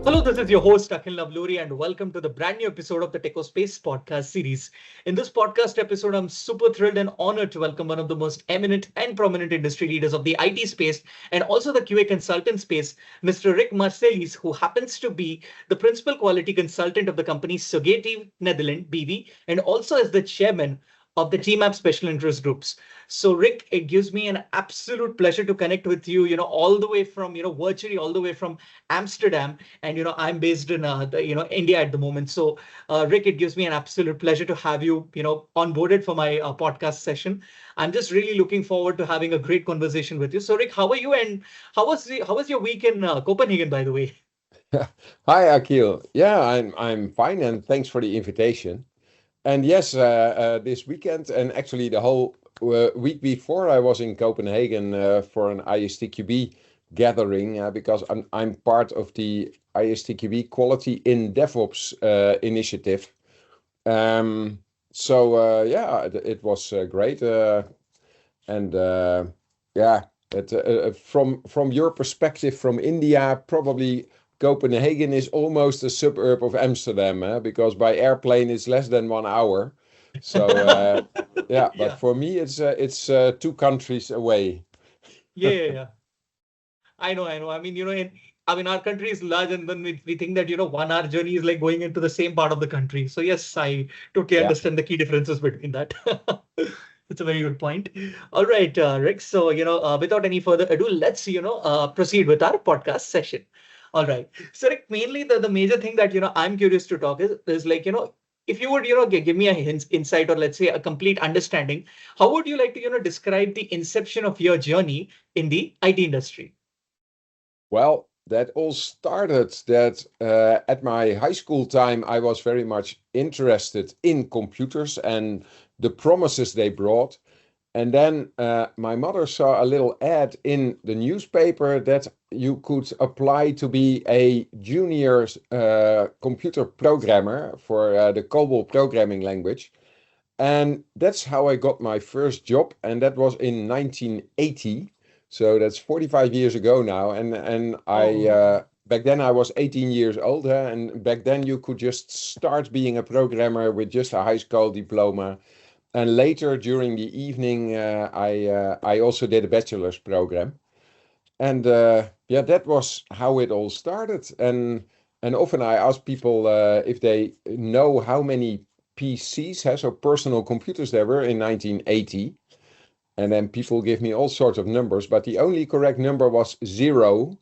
Hello, this is your host Akhil Navluri, and welcome to the brand new episode of the TechOSpace podcast series. In this podcast episode, I'm super thrilled and honored to welcome one of the most eminent and prominent industry leaders of the IT space and also the QA consultant space, Mr. Rik Marselis, who happens to be the principal quality consultant of the company Sogeti Nederland B.V. and also as the chairman of the TMAP special interest groups. So Rik, it gives me an absolute pleasure to connect with you, all the way from, virtually all the way from Amsterdam. And, I'm based in, India at the moment. So Rik, it gives me an absolute pleasure to have you, onboarded for my podcast session. I'm just really looking forward to having a great conversation with you. So Rik, how are you? And how was your week in Copenhagen, by the way? Hi, Akil. Yeah, I'm fine, and thanks for the invitation. And yes, this weekend and actually the whole week before, I was in Copenhagen for an ISTQB gathering because I'm part of the ISTQB Quality in DevOps initiative. Yeah, it was great, and yeah, from your perspective from India, probably Copenhagen is almost a suburb of Amsterdam, because by airplane it's less than 1 hour. So yeah, but Yeah, for me it's two countries away. yeah. I know. I mean, our country is large, and then we think that, 1 hour journey is like going into the same part of the country. So yes, I totally Yeah. understand the key differences between that. It's a very good point. All right, Rick. So, without any further ado, let's, proceed with our podcast session. All right. So, Rick, mainly the major thing that, I'm curious to talk is like, if you would, give me a insight or let's say a complete understanding, how would you like to, describe the inception of your journey in the IT industry? Well, that all started that at my high school time, I was very much interested in computers and the promises they brought. And then my mother saw a little ad in the newspaper that you could apply to be a junior computer programmer for the COBOL programming language. And that's how I got my first job, and that was in 1980. So that's 45 years ago now. And I Oh, back then I was 18 years old, and back then you could just start being a programmer with just a high school diploma. And later during the evening, I also did a bachelor's program. And yeah, that was how it all started. And often I ask people if they know how many PCs, so personal computers, there were in 1980. And then people give me all sorts of numbers, but the only correct number was zero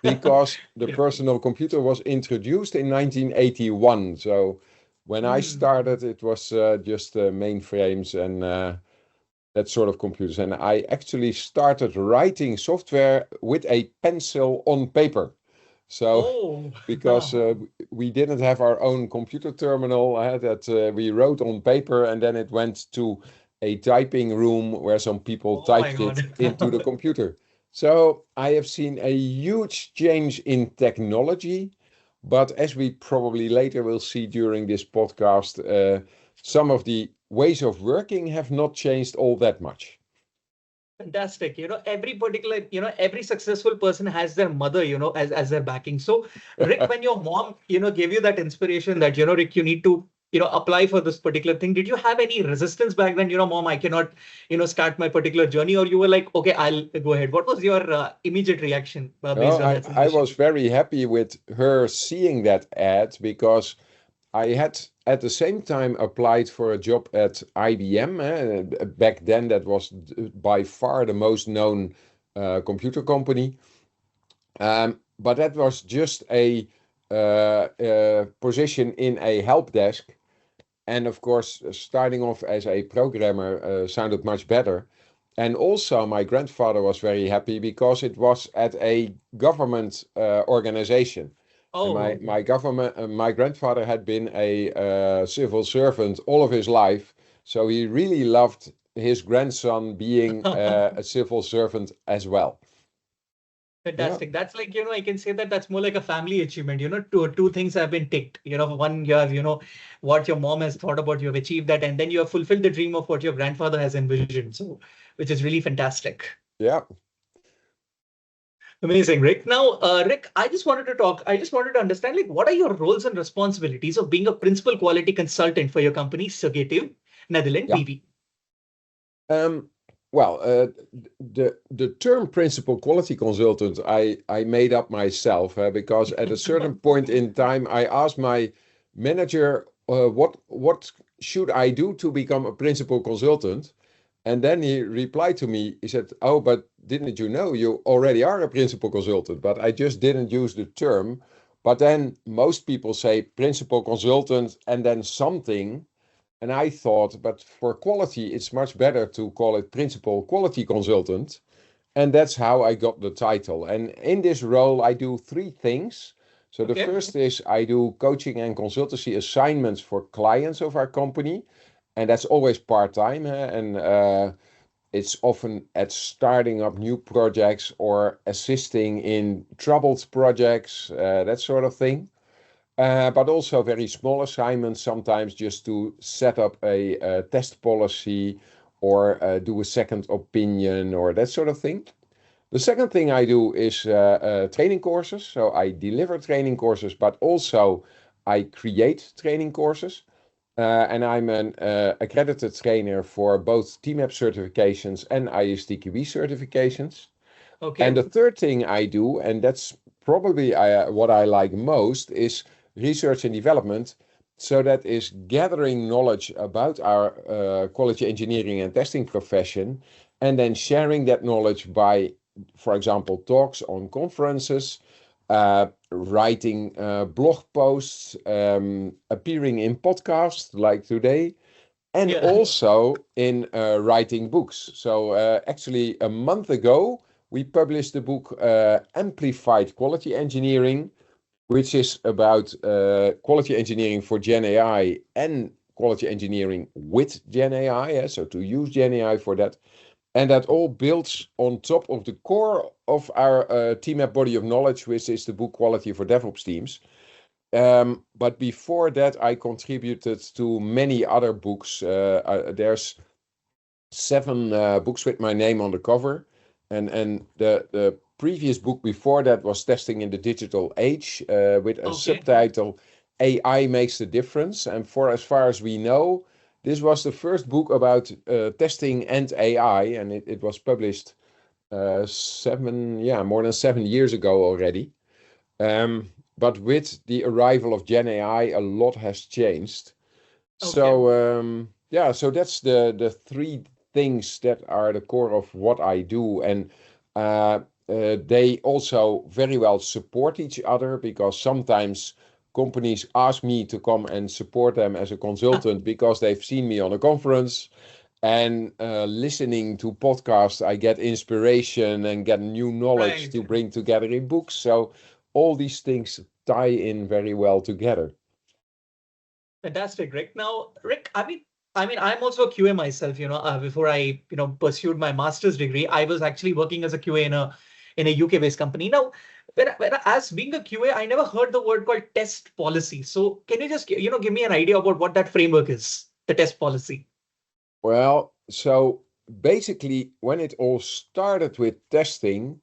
because the yeah. personal computer was introduced in 1981. So when I Hmm. started, it was just mainframes and that sort of computers. And I actually started writing software with a pencil on paper. So Oh, because we didn't have our own computer terminal that we wrote on paper, and then it went to a typing room where some people oh my typed it God. into the computer. So I have seen a huge change in technology, but as we probably later will see during this podcast, some of the ways of working have not changed all that much. Fantastic. Every successful person has their mother, as their backing. So, Rick, when your mom, gave you that inspiration that, Rick, you need to, apply for this particular thing, did you have any resistance back then? Mom, I cannot, start my particular journey, or you were like, okay, I'll go ahead. What was your immediate reaction Oh, based on that I was suggestion? very happy with her seeing that ad because I had at the same time applied for a job at IBM. Back then, that was by far the most known computer company. But that was just a position in a help desk. And of course, starting off as a programmer sounded much better. And also, my grandfather was very happy because it was at a government organization. And Oh, okay. my grandfather had been a civil servant all of his life, so he really loved his grandson being a civil servant as well. Yeah. Fantastic. That's like, I can say that that's more like a family achievement. Two things have been ticked. One, you have, what your mom has thought about, you have achieved that, and then you have fulfilled the dream of what your grandfather has envisioned. So, which is really fantastic. Yeah. Amazing, Rick. Now, Rick, I just wanted to understand, like, what are your roles and responsibilities of being a principal quality consultant for your company, Sogeti Nederland Yeah. B.V.? Um, well, the term principal quality consultant I made up myself because at a certain point in time I asked my manager what should I do to become a principal consultant, and then he replied to me. He said, "Oh, but didn't you know you already are a principal consultant?" But I just didn't use the term. But then most people say principal consultant and then something. And I thought, but for quality, it's much better to call it principal quality consultant. And that's how I got the title. And in this role, I do three things. So the Okay. first is I do coaching and consultancy assignments for clients of our company. And that's always part-time. And it's often at starting up new projects or assisting in troubled projects, that sort of thing. But also very small assignments, sometimes just to set up a test policy or do a second opinion or that sort of thing. The second thing I do is training courses. So I deliver training courses, but also I create training courses. And I'm an accredited trainer for both TMAP certifications and ISTQB certifications. And Okay. the third thing I do, and that's probably what I like most, is research and development. So that is gathering knowledge about our quality engineering and testing profession, and then sharing that knowledge by, for example, talks on conferences, writing blog posts, appearing in podcasts like today, and Yeah. also in writing books. So actually, a month ago, we published the book Amplified Quality Engineering, which is about quality engineering for GenAI and quality engineering with GenAI. So to use GenAI for that. And that all builds on top of the core of our TMAP body of knowledge, which is the book Quality for DevOps Teams. But before that, I contributed to many other books. There's seven books with my name on the cover, and the previous book before that was Testing in the Digital Age, with a Okay. subtitle AI Makes the Difference. And for as far as we know, this was the first book about testing and AI, and it was published more than 7 years ago already. But with the arrival of GenAI, a lot has changed. Okay. So that's the three things that are the core of what I do, and they also very well support each other because sometimes companies ask me to come and support them as a consultant because they've seen me on a conference, and listening to podcasts, I get inspiration and get new knowledge Right. to bring together in books. So all these things tie in very well together. Fantastic, Rick. Now, Rick, I'm also a QA myself. Before I, pursued my master's degree, I was actually working as a QA in a UK-based company. Now, as being a QA, I never heard the word called test policy. So, can you just, give me an idea about what that framework is, the test policy? Well, so basically, when it all started with testing,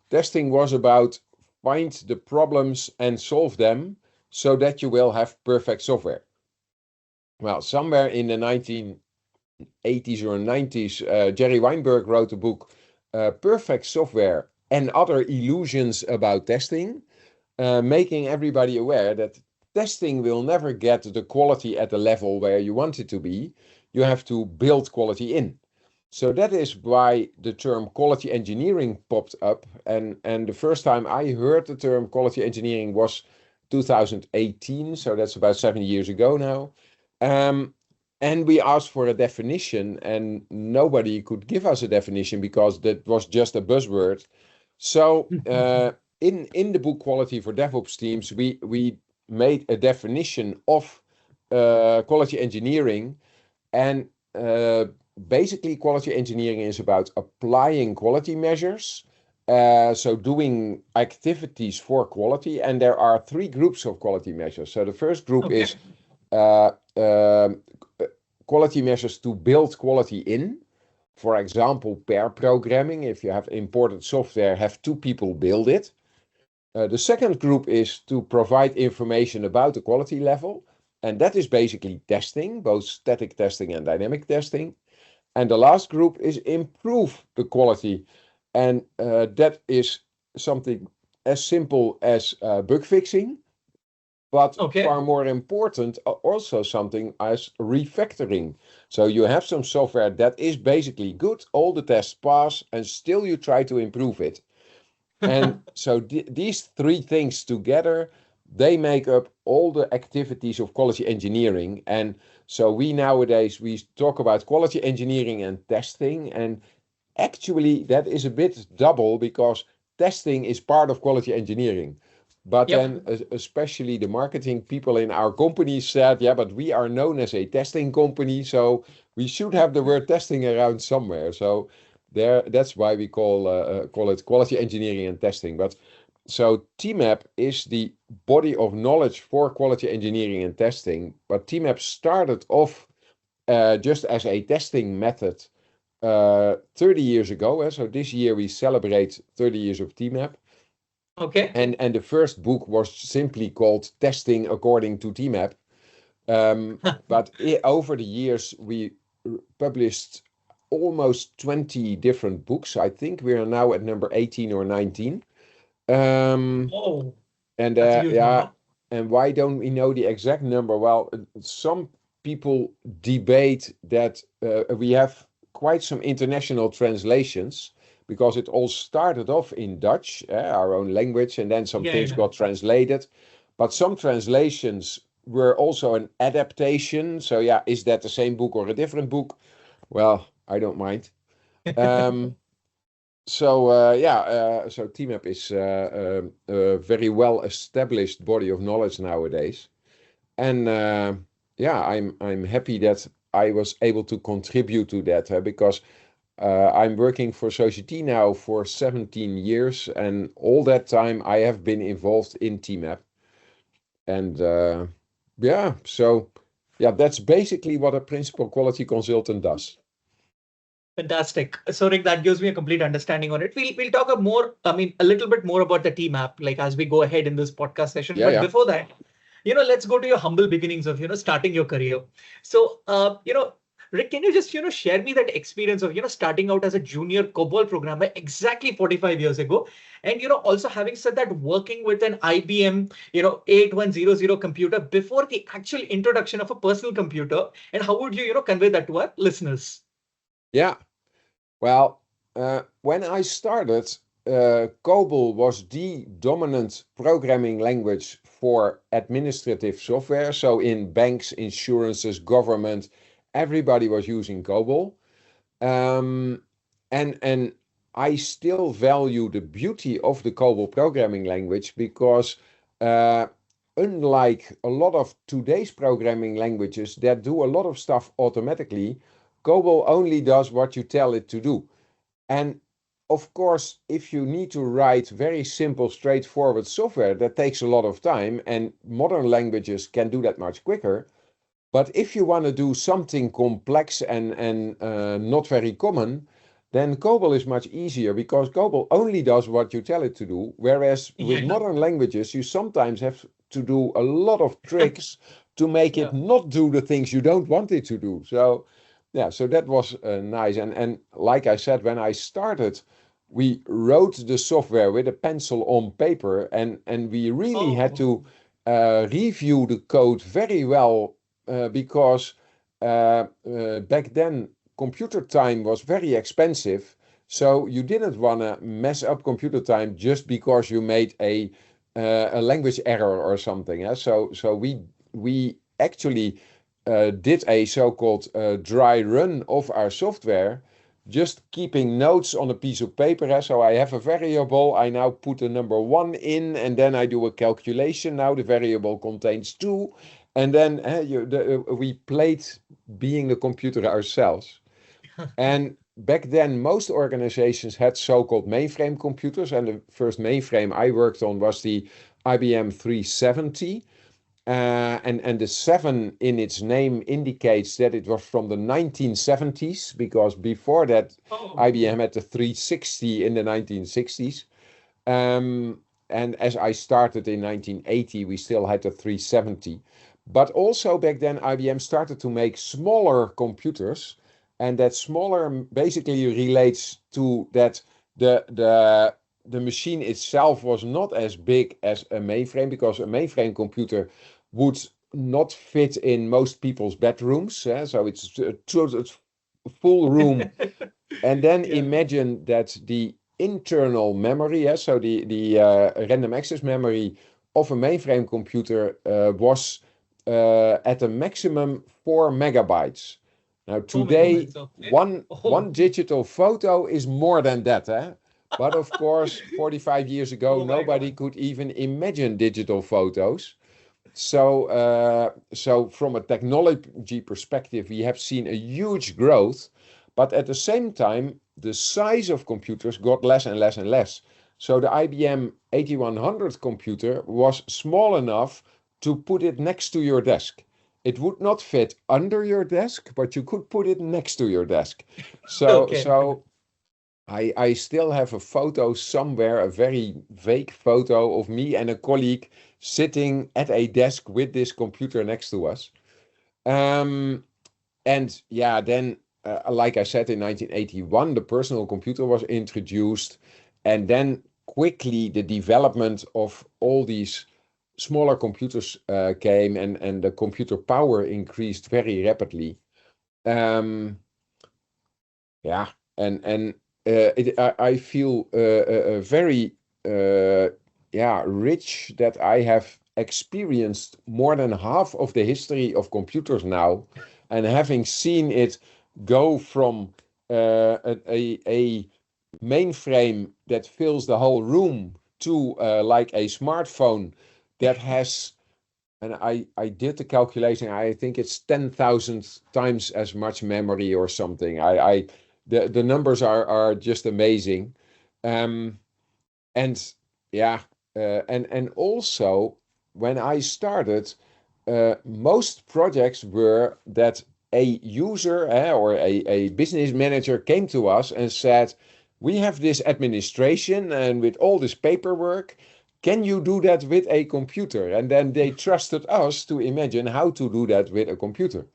testing was about find the problems and solve them so that you will have perfect software. Well, somewhere in the 1980s or 90s, Jerry Weinberg wrote a book, Perfect Software and Other Illusions About Testing, making everybody aware that testing will never get the quality at the level where you want it to be. You have to build quality in. So that is why the term quality engineering popped up. And the first time I heard the term quality engineering was 2018. So that's about 7 years ago now. Um, and we asked for a definition, and nobody could give us a definition because that was just a buzzword. So in the book Quality for DevOps Teams, we made a definition of quality engineering, and basically quality engineering is about applying quality measures. So doing activities for quality, and there are three groups of quality measures. So the first group Okay. is uh, um, quality measures to build quality in. for example, pair programming. If you have imported software, have two people build it. The second group is to provide information about the quality level. And that is basically testing, both static testing and dynamic testing. And the last group is improve the quality. And that is something as simple as bug fixing, but Okay. far more important, also something as refactoring. So you have some software that is basically good, all the tests pass, and still you try to improve it. And so these three things together, they make up all the activities of quality engineering. And so we nowadays, we talk about quality engineering and testing. And actually, that is a bit double because testing is part of quality engineering. But Yep. then, especially the marketing people in our company said, yeah, but we are known as a testing company, so we should have the word testing around somewhere. So that's why we call it quality engineering and testing. But so TMAP is the body of knowledge for quality engineering and testing. But TMAP started off just as a testing method 30 years ago. So this year we celebrate 30 years of TMAP. Okay. And the first book was simply called Testing According to TMAP. But over the years, we published almost 20 different books. I think we are now at number 18 or 19. Um, Oh, and that's a huge yeah, number. and why don't we know the exact number? Well, some people debate that we have quite some international translations because it all started off in Dutch, our own language, and then some Yeah, things yeah. got translated. But some translations were also an adaptation. So yeah, is that the same book or a different book? Well, I don't mind. Um, so TMAP is a very well established body of knowledge nowadays, and yeah, I'm happy that I was able to contribute to that because I'm working for Sogeti now for 17 years, and all that time I have been involved in TMAP, and yeah, so yeah, that's basically what a principal quality consultant does. Fantastic. So, Rick, that gives me a complete understanding on it. We'll talk a more, I mean, a little bit more about the TMAP, like as we go ahead in this podcast session. Yeah, But yeah. before that, let's go to your humble beginnings of, starting your career. So, Rick, can you just, share me that experience of, starting out as a junior COBOL programmer exactly 45 years ago? And, also having said that, working with an IBM, 8100 computer before the actual introduction of a personal computer. And how would you, convey that to our listeners? Yeah. Well, when I started, COBOL was the dominant programming language for administrative software. So in banks, insurances, government, everybody was using COBOL. Um, and I still value the beauty of the COBOL programming language because unlike a lot of today's programming languages that do a lot of stuff automatically, COBOL only does what you tell it to do. And of course, if you need to write very simple, straightforward software, that takes a lot of time, and modern languages can do that much quicker. But if you want to do something complex and not very common, then COBOL is much easier because COBOL only does what you tell it to do. Whereas with Yeah. modern languages, you sometimes have to do a lot of tricks to make it Yeah. not do the things you don't want it to do. So yeah, so that was nice. And like I said, when I started, we wrote the software with a pencil on paper, and we really had Oh, to review the code very well because back then computer time was very expensive. So you didn't want to mess up computer time just because you made a language error or something. So we actually did a so-called dry run of our software, just keeping notes on a piece of paper. So I have a variable, I now put the number 1 in, and then I do a calculation. Now the variable contains 2, and then we played being the computer ourselves. And back then, most organizations had so-called mainframe computers, and the first mainframe I worked on was the IBM 370. And the 7 in its name indicates that it was from the 1970s, because before that, IBM had the 360 in the 1960s. And as I started in 1980, we still had the 370. But also back then, IBM started to make smaller computers, and that smaller basically relates to that the machine itself was not as big as a mainframe, because a mainframe computer would not fit in most people's bedrooms. So it's a full room. And then imagine that the internal memory, so the random access memory of a mainframe computer was at a maximum 4 megabytes. Now today, one digital photo is more than that. But of course, 45 years ago, nobody could even imagine digital photos. So from a technology perspective, we have seen a huge growth, but at the same time, the size of computers got less and less and less. So the IBM 8100 computer was small enough to put it next to your desk. It would not fit under your desk, but you could put it next to your desk. So I still have a photo somewhere, a very vague photo of me and a colleague sitting at a desk with this computer next to us. And yeah, then, like I said, in 1981, the personal computer was introduced. And then quickly the development of all these smaller computers came, and the computer power increased very rapidly. Yeah, and I feel very rich that I have experienced more than half of the history of computers now, and having seen it go from a mainframe that fills the whole room to like a smartphone that has, and I did the calculation, I think it's 10,000 times as much memory or something. The numbers are just amazing. And yeah, and also when I started, most projects were that a user or a business manager came to us and said, we have this administration and with all this paperwork, can you do that with a computer? And then they trusted us to imagine how to do that with a computer.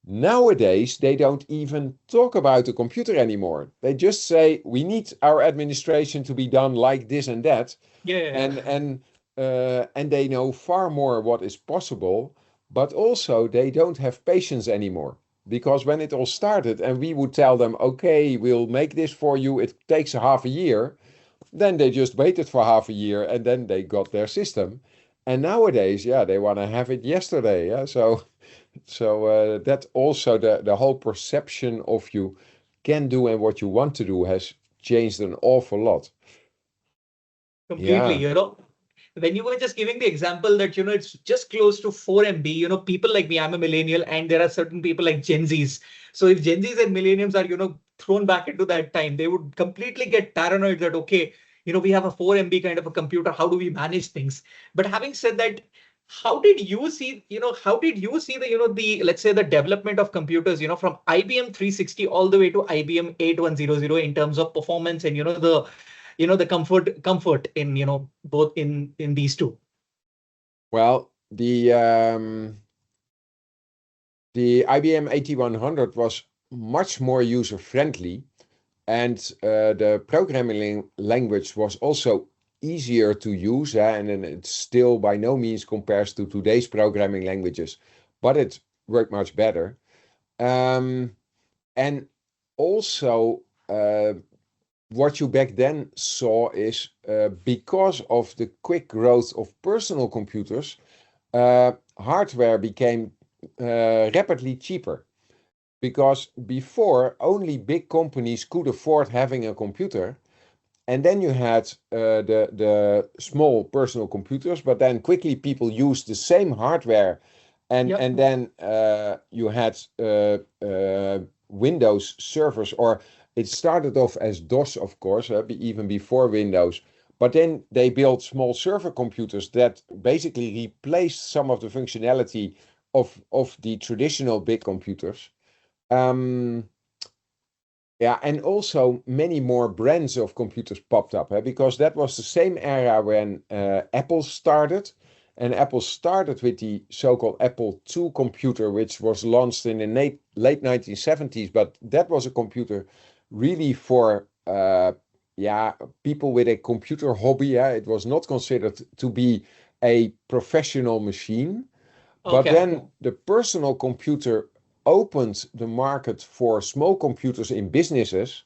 Nowadays, they don't even talk about the computer anymore. They just say, we need our administration to be done like this and that. And they know far more what is possible, but also they don't have patience anymore. Because when it all started and we would tell them, okay, we'll make this for you, it takes a half a year, then they just waited for half a year and then they got their system. And nowadays, they want to have it yesterday. So that also the whole perception of you can do and what you want to do has changed an awful lot. Completely, when you were just giving the example that, it's just close to 4 MB, people like me, I'm a millennial, and there are certain people like Gen Zs. So if Gen Zs and millennials are, thrown back into that time, they would completely get paranoid that, okay, we have a 4 MB kind of a computer. How do we manage things? But having said that, how did you see the, let's say the development of computers, from IBM 360 all the way to IBM 8100 in terms of performance and, the comfort in, both in these two? Well, the IBM 8100 was much more user friendly, and the programming language was also easier to use, and it still by no means compares to today's programming languages, but it worked much better. And also, what you back then saw is because of the quick growth of personal computers, hardware became rapidly cheaper. Because before, only big companies could afford having a computer. And then you had the small personal computers, but then quickly people used the same hardware. And then you had Windows servers, or it started off as DOS, of course, even before Windows. But then they built small server computers that basically replaced some of the functionality of the traditional big computers. Um, yeah, and also many more brands of computers popped up, because that was the same era when Apple started. And Apple started with the so-called Apple II computer, which was launched in the late 1970s. But that was a computer really for people with a computer hobby. Yeah? It was not considered to be a professional machine. But Okay. then the personal computer opened the market for small computers in businesses,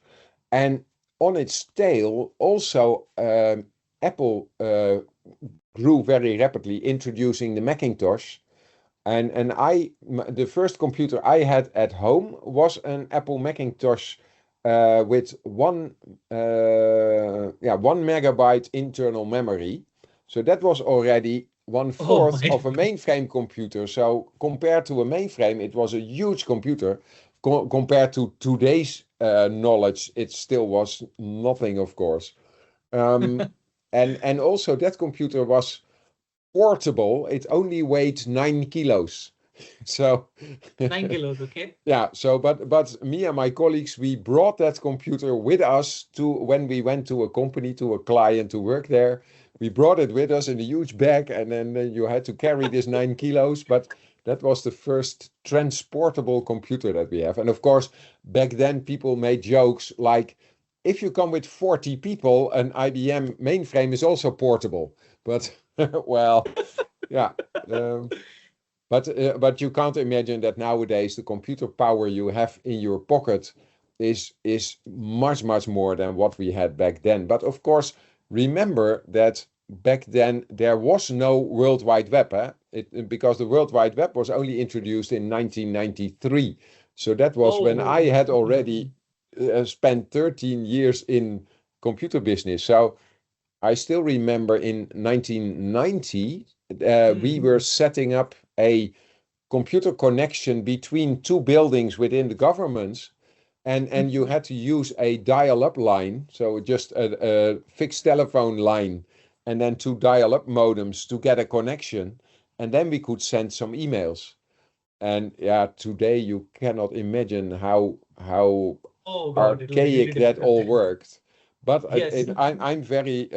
and on its tail, also Apple grew very rapidly, introducing the Macintosh. And the first computer I had at home was an Apple Macintosh with 1 megabyte internal memory. So that was already one Oh fourth my. of a mainframe computer. So compared to a mainframe, it was a huge computer. Compared to today's knowledge, it still was nothing, of course. Um, and also that computer was portable. It only weighed 9 kilos. So 9 kilos. Okay. yeah, so but me and my colleagues, we brought that computer with us to when we went to a company, to a client to work there. We brought it with us in a huge bag, and then you had to carry this 9 kilos. But that was the first transportable computer that we have. And of course, back then people made jokes like, if you come with 40 people, an IBM mainframe is also portable. But well, yeah. Um, but you can't imagine that nowadays the computer power you have in your pocket is much more than what we had back then. But of course, remember that back then there was no World Wide Web, because the World Wide Web was only introduced in 1993. So that was when I Oh. had already spent 13 years in computer business. So I still remember in 1990, we Mm. were setting up a computer connection between two buildings within the governments, and you had to use a dial-up line, so just a fixed telephone line, and then two dial-up modems to get a connection, and then we could send some emails. And yeah, today you cannot imagine how Oh God, it was really archaic that difficult all then. worked. But Yes. I'm very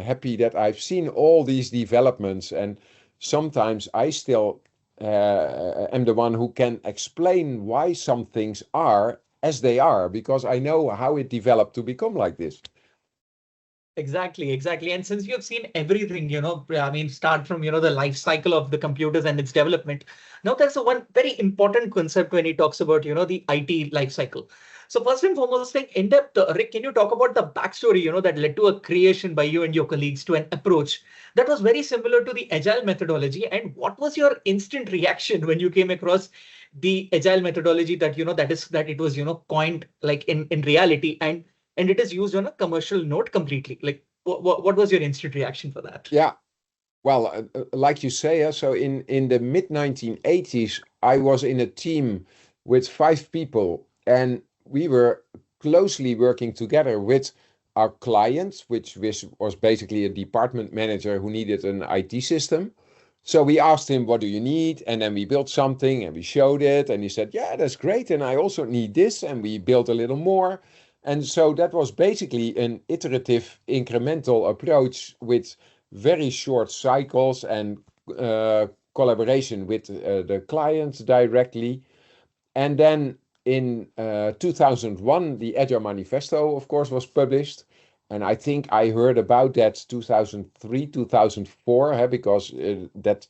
happy that I've seen all these developments, and sometimes I still am the one who can explain why some things are as they are, because I know how it developed to become like this. Exactly, exactly. And since you have seen everything, I mean, start from, the life cycle of the computers and its development. Now, there's a one very important concept when he talks about, the IT life cycle. So first and foremost, like in depth, Rick, can you talk about the backstory, that led to a creation by you and your colleagues to an approach that was very similar to the agile methodology? And what was your instant reaction when you came across the agile methodology that, that it was, coined like in reality and it is used on a commercial note completely. Like, what was your instant reaction for that? Yeah, well, like you say, so in the mid 1980s, I was in a team with 5 people, and we were closely working together with our client, which was basically a department manager who needed an IT system. So we asked him, "What do you need?" And then we built something and we showed it, and he said, "Yeah, that's great. And I also need this." And we built a little more. And so that was basically an iterative, incremental approach with very short cycles and collaboration with the clients directly. And then in 2001, the Agile Manifesto, of course, was published. And I think I heard about that 2003, 2004, because that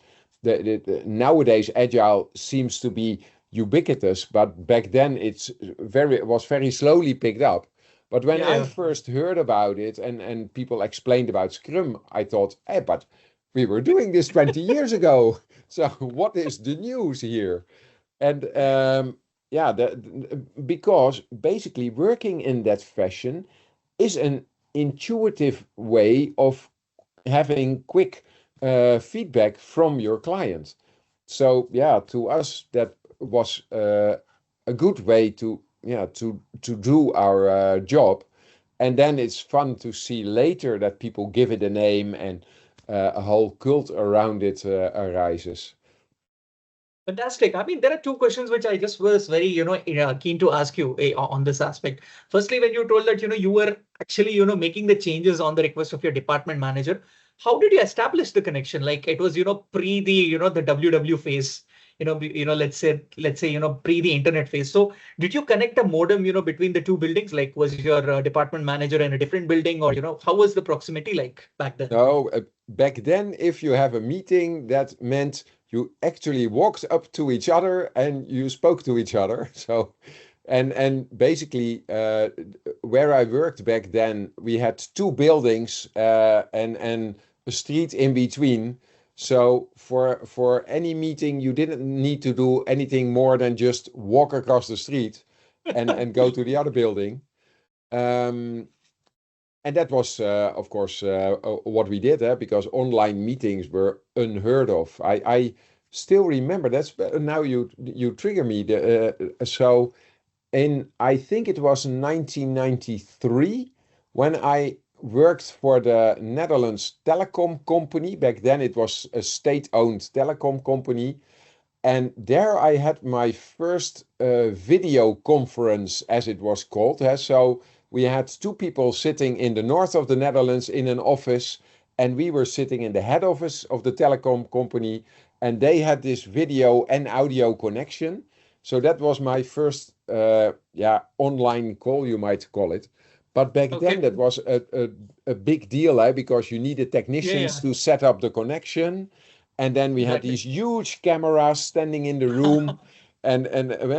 nowadays Agile seems to be ubiquitous, but back then it was very slowly picked up. But when Yeah, I yeah. first heard about it and people explained about Scrum, I thought, hey, but we were doing this 20 years ago. So what is the news here? And yeah, because basically working in that fashion is an intuitive way of having quick feedback from your client. So yeah, to us that was a good way to do our job. And then it's fun to see later that people give it a name and a whole cult around it arises. Fantastic. I mean, there are two questions which I just was very, keen to ask you on this aspect. Firstly, when you told that, you were actually, making the changes on the request of your department manager, how did you establish the connection? Like it was, pre the, the WW phase, let's say, pre the internet phase. So did you connect a modem, between the two buildings? Like was your department manager in a different building or, how was the proximity like back then? No, back then, if you have a meeting, that meant you actually walked up to each other and you spoke to each other. So, and basically, where I worked back then, we had two buildings and a street in between. So for any meeting, you didn't need to do anything more than just walk across the street and go to the other building. Um, and that was, of course, what we did, because online meetings were unheard of. I still remember that's now you trigger me. So I think it was 1993 when I worked for the Netherlands telecom company. Back then, it was a state-owned telecom company. And there I had my first video conference, as it was called. So we had two people sitting in the north of the Netherlands in an office, and we were sitting in the head office of the telecom company, and they had this video and audio connection. So that was my first, online call, you might call it. But back then, Okay. that was a big deal, because you needed Yeah, technicians yeah, to set up the connection. And then we had exactly. these huge cameras standing in the room, and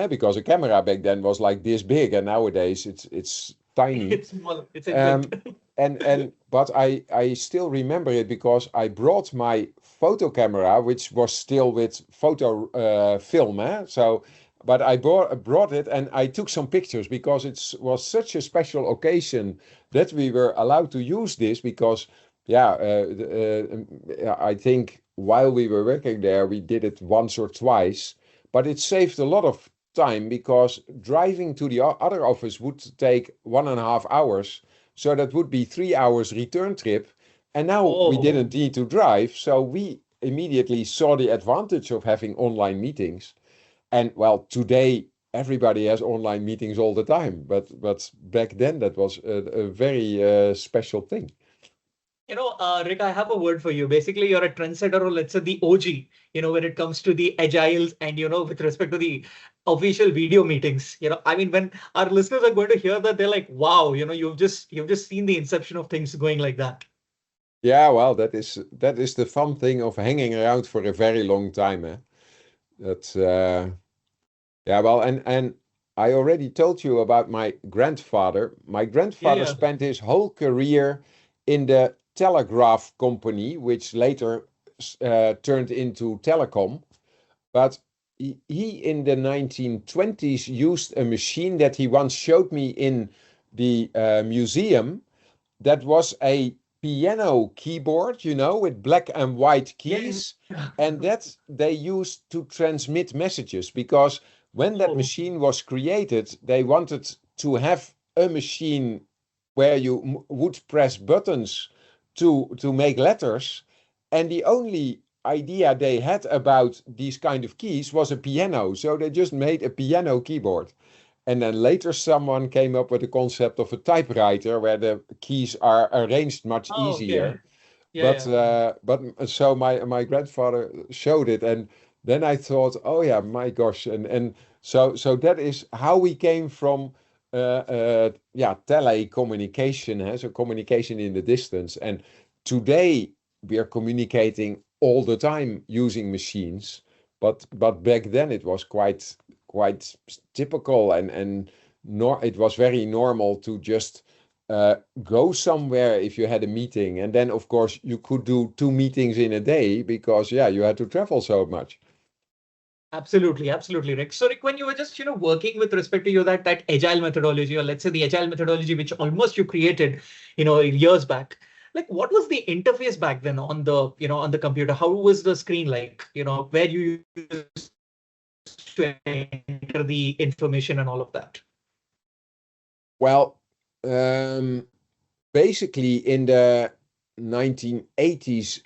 because a camera back then was like this big, and nowadays it's tiny. It's small, it's inbuilt. Um, but I still remember it because I brought my photo camera, which was still with photo film. So, but I brought it and I took some pictures because it was such a special occasion that we were allowed to use this because, I think while we were working there, we did it once or twice, but it saved a lot of time because driving to the other office would take 1.5 hours. So that would be 3 hours return trip. And now we Oh, didn't need to drive. So we immediately saw the advantage of having online meetings. And well, today everybody has online meetings all the time. But back then that was a very special thing. Rick, I have a word for you. Basically, you're a trendsetter, or let's say the OG, when it comes to the agiles and, with respect to the official video meetings. I mean, when our listeners are going to hear that, they're like, wow, you've just seen the inception of things going like that. Yeah, well, that is the fun thing of hanging around for a very long time. That's Yeah, well, and I already told you about my grandfather. My Yeah, grandfather yeah. spent his whole career in the telegraph company, which later turned into telecom. But he in the 1920s used a machine that he once showed me in the museum that was a piano keyboard, with black and white Yeah, keys, yeah. and that they used to transmit messages because when that Oh, machine was created, they wanted to have a machine where you would press buttons to make letters, and the only idea they had about these kind of keys was a piano, so they just made a piano keyboard. And then later someone came up with the concept of a typewriter where the keys are arranged much oh, okay. easier. Yeah, But yeah. so my grandfather showed it, and then I thought, oh yeah, my gosh, and so that is how we came from telecommunication, so communication in the distance. And today we are communicating all the time using machines, but back then it was quite typical and nor it was very normal to just go somewhere if you had a meeting. And then, of course, you could do two meetings in a day because, yeah, you had to travel so much. Absolutely, absolutely, Rick. So, Rick, when you were just, working with respect to that agile methodology, or let's say the agile methodology, which almost you created, years back, like what was the interface back then on the computer? How was the screen like? Where you used to enter the information and all of that? Well, basically in the 1980s,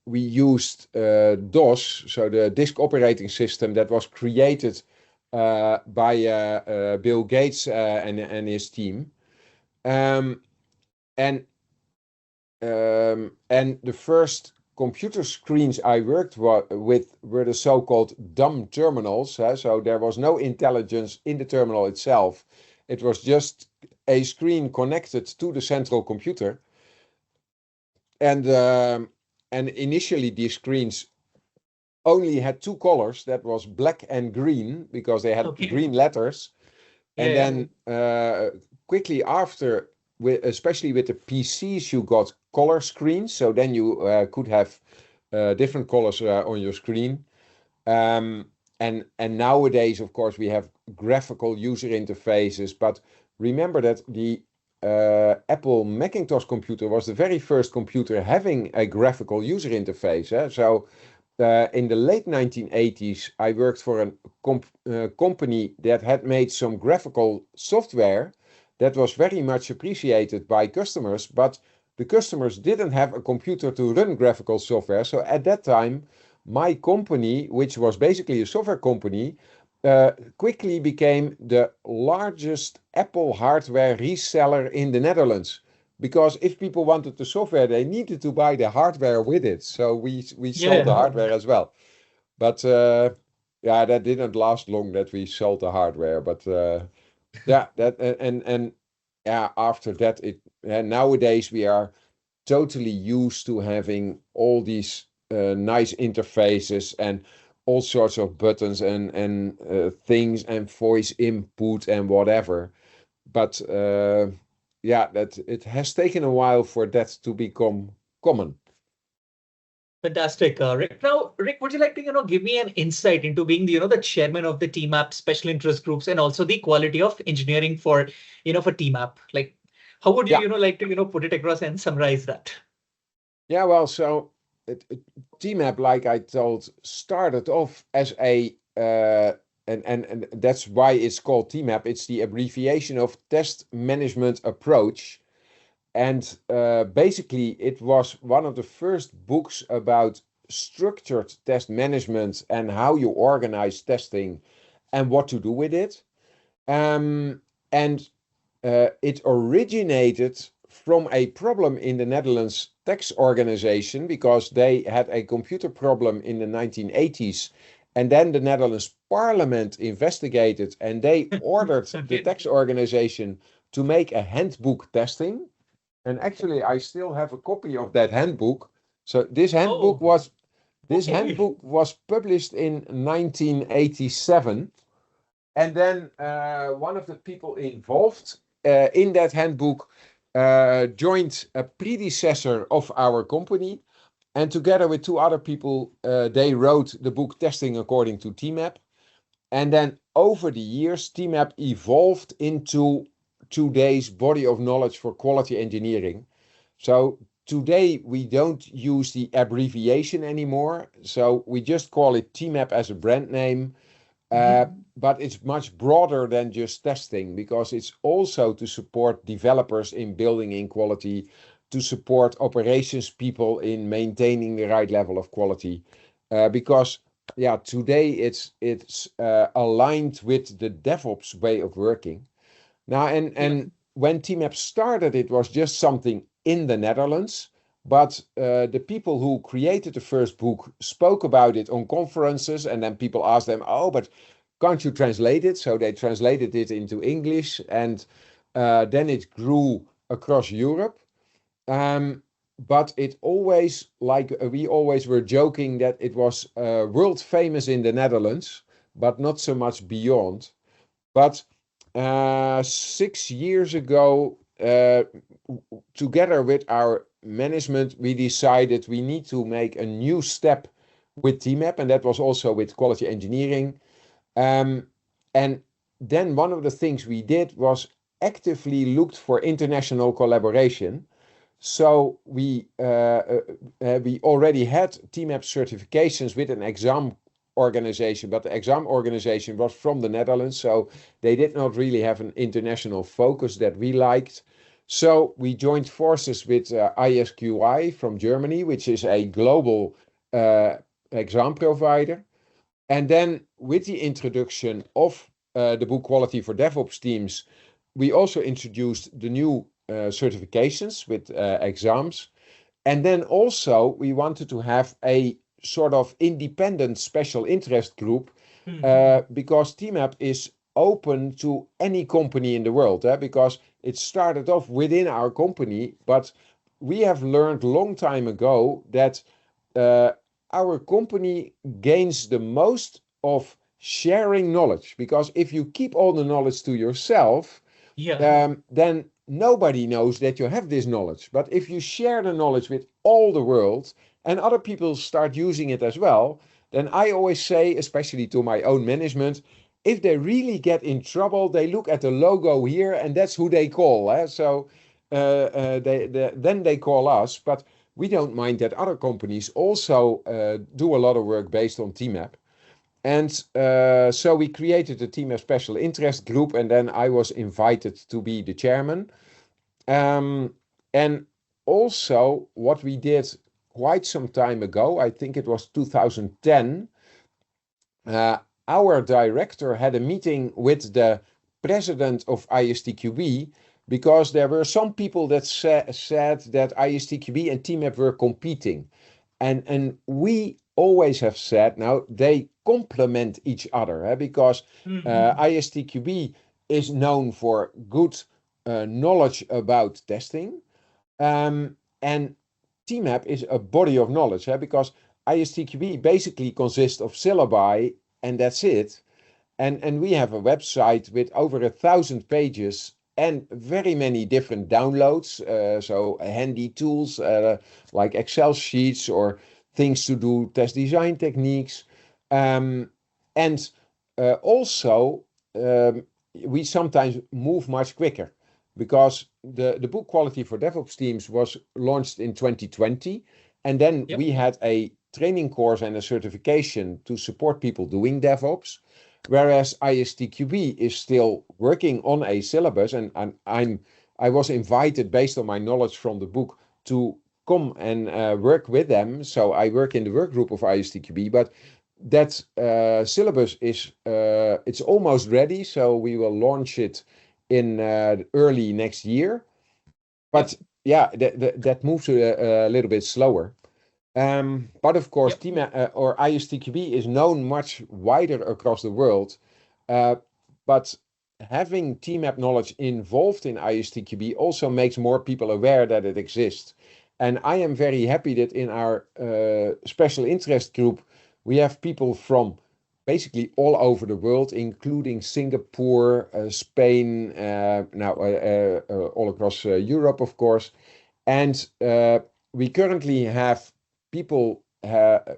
we used DOS, so the disk operating system that was created by Bill Gates and his team. Um, and the first computer screens I worked with were the so-called dumb terminals. So there was no intelligence in the terminal itself. It was just a screen connected to the central computer. And initially these screens only had two colors. That was black and green because they had Okay. green letters. And Yeah. then quickly after, especially with the PCs, you got color screens. So then you could have different colors on your screen. And nowadays, of course, we have graphical user interfaces. But remember that the Apple Macintosh computer was the very first computer having a graphical user interface. So in the late 1980s, I worked for a company that had made some graphical software that was very much appreciated by customers, but the customers didn't have a computer to run graphical software. So at that time, my company, which was basically a software company, quickly became the largest Apple hardware reseller in the Netherlands. Because if people wanted the software, they needed to buy the hardware with it. So we sold the Yeah. hardware as well. But yeah, that didn't last long that we sold the hardware. But yeah, that and yeah, after that, nowadays we are totally used to having all these nice interfaces and all sorts of buttons and things and voice input and whatever. But yeah, that it has taken a while for that to become common. Fantastic, Rik. Now, Rik, would you like to, give me an insight into being the chairman of the TMAP special interest groups and also the quality of engineering for TMAP? Like, how would you, Yeah, like to, put it across and summarize that? yeah. Well, so TMAP, like I told, started off as a and that's why it's called TMAP. It's the abbreviation of Test Management Approach. And basically, it was one of the first books about structured test management and how you organize testing and what to do with it. And it originated from a problem in the Netherlands tax organization because they had a computer problem in the 1980s. And then the Netherlands parliament investigated and they ordered the Okay. tax organization to make a handbook testing. And actually, I still have a copy of that handbook. So Oh, this okay. handbook was published in 1987. And then one of the people involved in that handbook joined a predecessor of our company. And together with two other people, they wrote the book Testing According to TMAP. And then over the years, TMAP evolved into today's body of knowledge for quality engineering. So today we don't use the abbreviation anymore. So we just call it TMAP as a brand name. But it's much broader than just testing because it's also to support developers in building in quality, to support operations people in maintaining the right level of quality. Because yeah, today it's aligned with the DevOps way of working. Now, Yeah. and when TMAP started, it was just something in the Netherlands. But the people who created the first book spoke about it on conferences, and then people asked them, "Oh, but can't you translate it?" So they translated it into English, and then it grew across Europe. Um, but it always, like we always were joking that it was world famous in the Netherlands, but not so much beyond. But 6 years ago, together with our management, we decided we need to make a new step with TMAP, and that was also with quality engineering. Um, and then one of the things we did was actively looked for international collaboration. So we already had TMAP certifications with an exam organization, but the exam organization was from the Netherlands, so they did not really have an international focus that we liked. So we joined forces with ISQI from Germany, which is a global exam provider. And then with the introduction of the book Quality for DevOps Teams, we also introduced the new certifications with exams. And then also we wanted to have a sort of independent special interest group because TMAP is open to any company in the world, because it started off within our company, but we have learned a long time ago that our company gains the most of sharing knowledge, because if you keep all the knowledge to yourself, then nobody knows that you have this knowledge. But if you share the knowledge with all the world and other people start using it as well, then I always say, especially to my own management, if they really get in trouble, they look at the logo here and that's who they call. So then they call us. But we don't mind that other companies also do a lot of work based on TMAP. And so we created a TMAP special interest group, and then I was invited to be the chairman. And also what we did quite some time ago, I think it was 2010, our director had a meeting with the president of ISTQB, because there were some people that said that ISTQB and TMAP were competing. And we always have said, now they complement each other, because ISTQB is known for good knowledge about testing, and TMAP is a body of knowledge, because ISTQB basically consists of syllabi and that's it. And we have a website with over 1,000 pages and very many different downloads, so handy tools like Excel sheets or things to do test design techniques. And also, we sometimes move much quicker, because the book Quality for DevOps Teams was launched in 2020. And then we had a training course and a certification to support people doing DevOps. Whereas ISTQB is still working on a syllabus, and I was invited based on my knowledge from the book to come and work with them. So I work in the work group of ISTQB, but that syllabus is it's almost ready. So we will launch it in early next year. But that moves a little bit slower. But of course, TMAP or ISTQB is known much wider across the world. But having TMAP knowledge involved in ISTQB also makes more people aware that it exists. And I am very happy that in our special interest group, we have people from basically all over the world, including Singapore, Spain, now all across Europe, of course. And we currently have people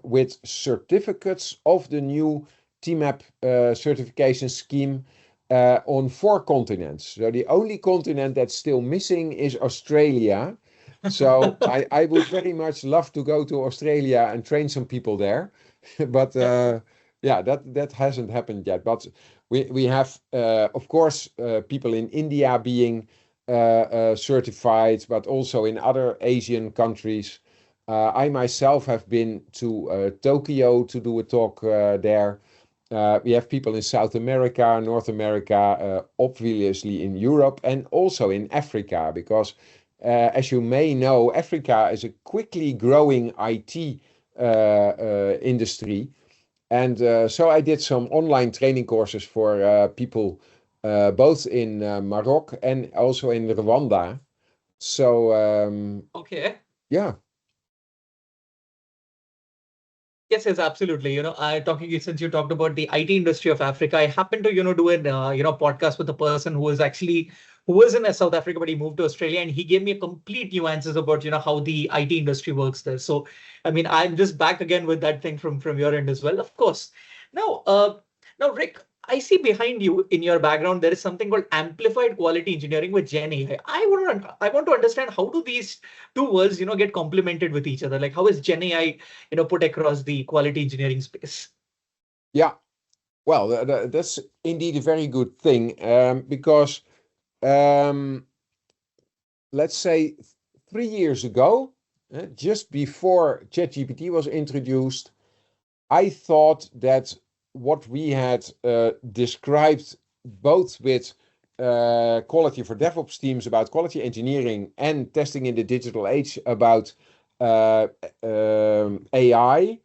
with certificates of the new TMAP certification scheme on 4 continents. So the only continent that's still missing is Australia. So I would very much love to go to Australia and train some people there. But that hasn't happened yet. But we have, of course, people in India being certified, but also in other Asian countries. I myself have been to Tokyo to do a talk there. We have people in South America, North America, obviously in Europe, and also in Africa, because as you may know, Africa is a quickly growing IT industry. And so I did some online training courses for people both in Morocco and also in Rwanda. So, yeah. Yes, absolutely. Since you talked about the IT industry of Africa, I happened to, do a, podcast with a person who was in South Africa, but he moved to Australia, and he gave me a complete nuances about, how the IT industry works there. So, I mean, I'm just back again with that thing from your end as well, of course. Now, Rik, I see behind you in your background, there is something called amplified quality engineering with GenAI. I want to understand, how do these two worlds, get complemented with each other? Like, how is GenAI, put across the quality engineering space? Yeah, well, that's indeed a very good thing, because let's say 3 years ago, just before ChatGPT was introduced, I thought that what we had described both with quality for DevOps teams about quality engineering and testing in the digital age about uh, AI.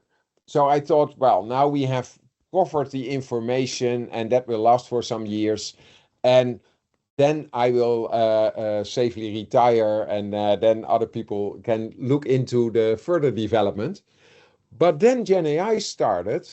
So I thought, well, now we have covered the information and that will last for some years. And then I will safely retire, and then other people can look into the further development. But then GenAI started,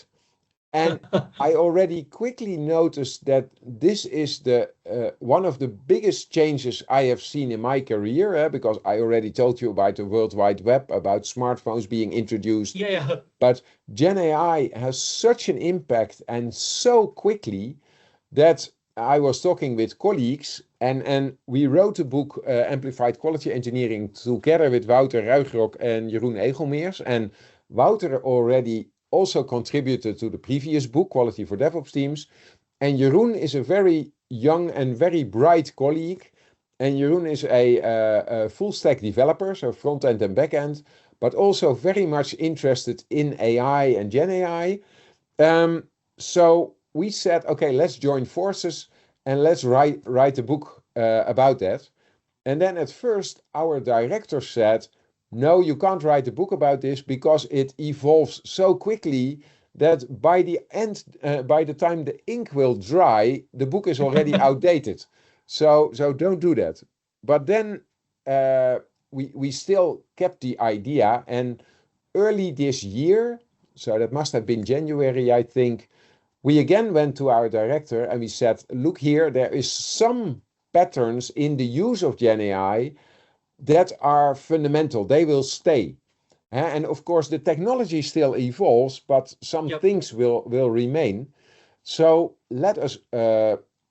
and I already quickly noticed that this is the one of the biggest changes I have seen in my career, because I already told you about the World Wide Web, about smartphones being introduced. Yeah, yeah. But GenAI has such an impact and so quickly that I was talking with colleagues, and we wrote a book, Amplified Quality Engineering, together with Wouter Ruigrok and Jeroen Egelmeers. And Wouter already also contributed to the previous book, Quality for DevOps Teams. And Jeroen is a very young and very bright colleague. And Jeroen is a full stack developer, so front end and back end, but also very much interested in AI and Gen AI. So we said, okay, let's join forces and let's write a book about that. And then at first, our director said, no, you can't write a book about this because it evolves so quickly that by the end, by the time the ink will dry, the book is already outdated. So don't do that. But then we still kept the idea, and early this year, so that must have been January, I think, we again went to our director and we said, look here, there is some patterns in the use of Gen AI that are fundamental. They will stay. And of course, the technology still evolves, but some Yep. things will remain. So let us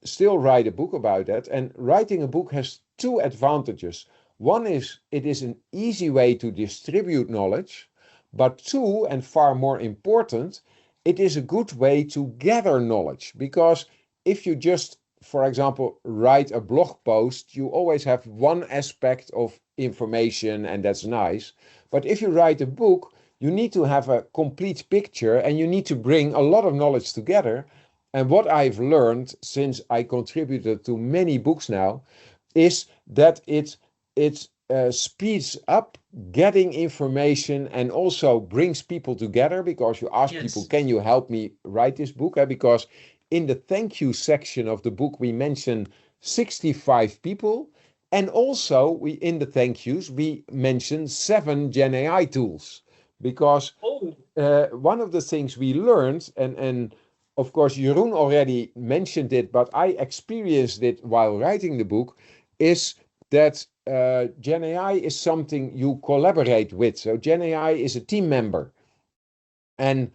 still write a book about that. And writing a book has two advantages. One is it is an easy way to distribute knowledge, but two, and far more important, it is a good way to gather knowledge. Because if you just, for example, write a blog post, you always have one aspect of information, and that's nice. But if you write a book, you need to have a complete picture and you need to bring a lot of knowledge together. And what I've learned since I contributed to many books now is that it speeds up getting information and also brings people together, because you ask people, Yes. can you help me write this book? Because in the thank you section of the book, we mention 65 people. And also we in the thank yous, we mention 7 Gen AI tools, because Oh, one of the things we learned, and of course, Jeroen already mentioned it, but I experienced it while writing the book, is that Gen AI is something you collaborate with. So Gen AI is a team member. And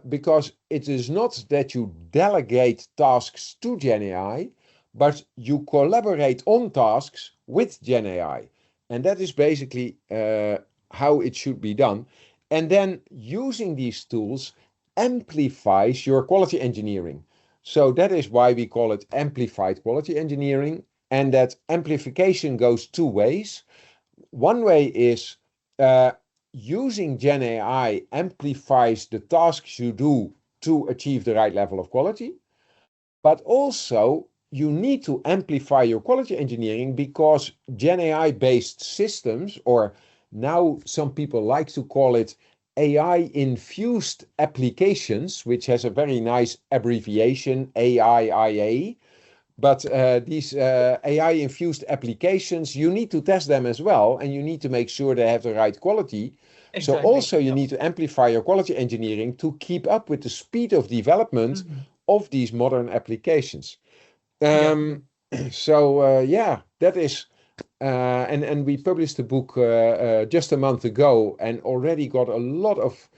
because it is not that you delegate tasks to Gen AI, but you collaborate on tasks with Gen AI. And that is basically how it should be done. And then using these tools amplifies your quality engineering. So that is why we call it amplified quality engineering. And that amplification goes two ways. One way is uh, using Gen AI amplifies the tasks you do to achieve the right level of quality. But also, you need to amplify your quality engineering, because Gen AI based systems, or now some people like to call it AI infused applications, which has a very nice abbreviation, AIIA. But these AI infused applications, you need to test them as well, and you need to make sure they have the right quality. So exactly. also you Yep. need to amplify your quality engineering to keep up with the speed of development Mhm. of these modern applications. Yep. Yeah, that is, and we published the book just a month ago, and already got a lot of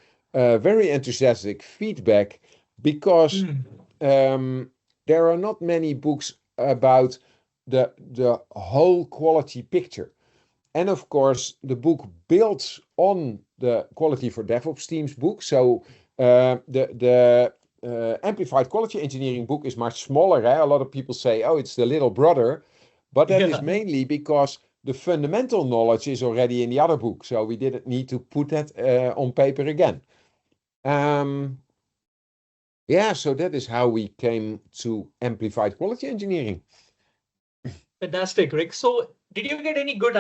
very enthusiastic feedback, because Mm. there are not many books about the whole quality picture. And of course, the book builds on the Quality for DevOps Teams book. So the Amplified Quality Engineering book is much smaller. A lot of people say, oh, it's the little brother. But that is mainly because the fundamental knowledge is already in the other book. So we didn't need to put that on paper again. So that is how we came to Amplified Quality Engineering. Fantastic, Rik. So did you get any good,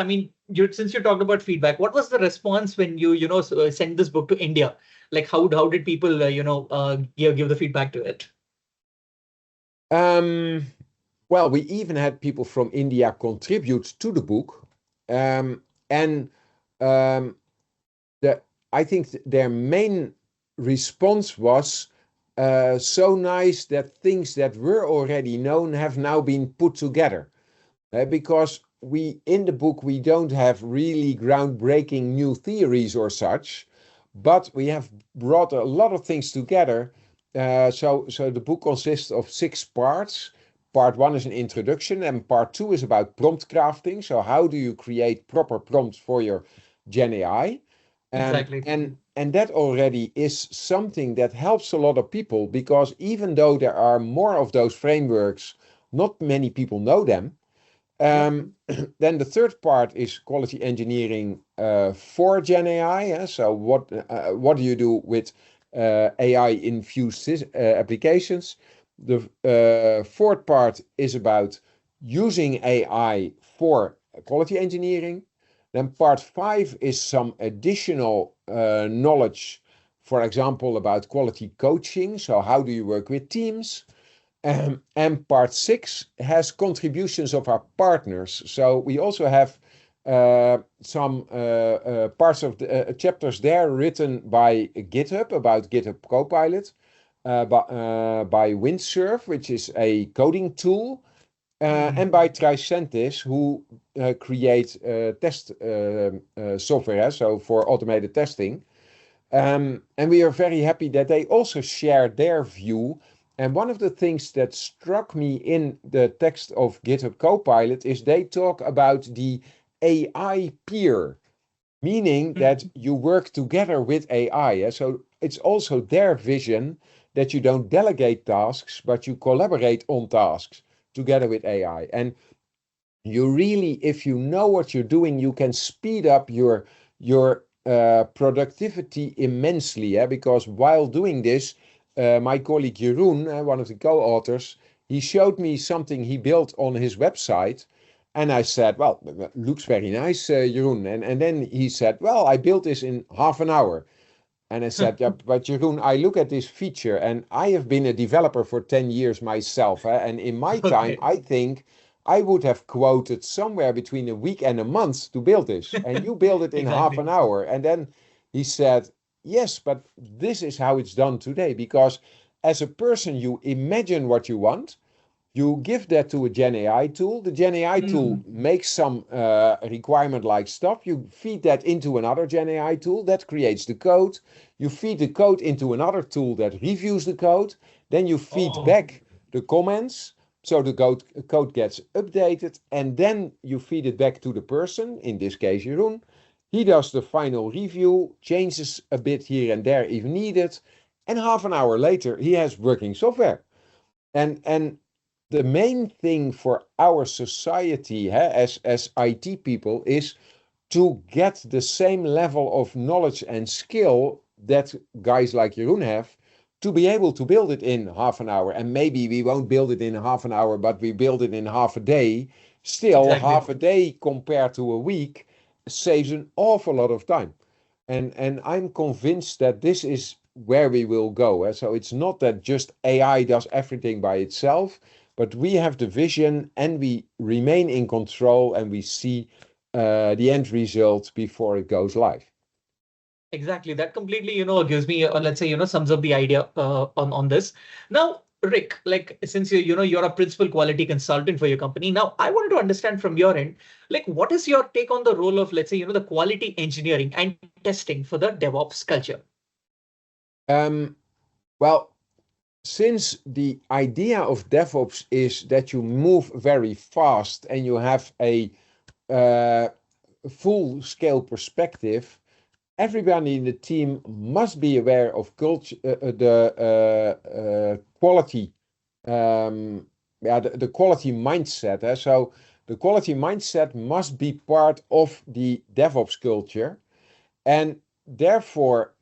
since you talked about feedback, what was the response when you sent this book to India? Like how did people, give the feedback to it? Well, we even had people from India contribute to the book. I think their main response was so nice that things that were already known have now been put together. Because in the book, we don't have really groundbreaking new theories or such, but we have brought a lot of things together. So the book consists of 6 parts. Part 1 is an introduction, and part 2 is about prompt crafting. So how do you create proper prompts for your GenAI? Exactly. And that already is something that helps a lot of people, because even though there are more of those frameworks, not many people know them. Then the third part is quality engineering for GenAI. So what do you do with AI-infused applications? The fourth part is about using AI for quality engineering. Then part 5 is some additional knowledge, for example, about quality coaching. So how do you work with teams? And part 6 has contributions of our partners. So we also have some parts of the chapters there written by GitHub about GitHub Copilot, by Windsurf, which is a coding tool, and by Tricentis, who create test software, so for automated testing. And we are very happy that they also share their view. And one of the things that struck me in the text of GitHub Copilot is they talk about the AI peer, meaning that you work together with AI. So it's also their vision that you don't delegate tasks, but you collaborate on tasks together with AI. And you really, if you know what you're doing, you can speed up your productivity immensely. Because while doing this, my colleague Jeroen, one of the co-authors, he showed me something he built on his website. And I said, well, looks very nice, Jeroen. And then he said, well, I built this in half an hour. And I said, yeah, but Jeroen, I look at this feature, and I have been a developer for 10 years myself. And in my time, I think I would have quoted somewhere between a week and a month to build this. And you build it in half an hour. And then he said, yes, but this is how it's done today. Because as a person, you imagine what you want. You give that to a GenAI tool. The GenAI tool makes some requirement-like stuff. You feed that into another GenAI tool that creates the code. You feed the code into another tool that reviews the code. Then you feed back the comments. So the code gets updated. And then you feed it back to the person, in this case, Jeroen. He does the final review, changes a bit here and there if needed. And half an hour later, he has working software. And the main thing for our society as IT people is to get the same level of knowledge and skill that guys like Jeroen have, to be able to build it in half an hour. And maybe we won't build it in half an hour, but we build it in half a day. Still, half a day compared to a week saves an awful lot of time. And I'm convinced that this is where we will go. So it's not that just AI does everything by itself, but we have the vision and we remain in control, and we see the end result before it goes live. Exactly. That completely, gives me, let's say, sums up the idea on this. Now, Rik, like since you're a principal quality consultant for your company. Now, I wanted to understand from your end, like what is your take on the role of, let's say, the quality engineering and testing for the DevOps culture? Well, since the idea of DevOps is that you move very fast and you have a full-scale perspective, everybody in the team must be aware of culture, the quality, the quality mindset. So the quality mindset must be part of the DevOps culture, and therefore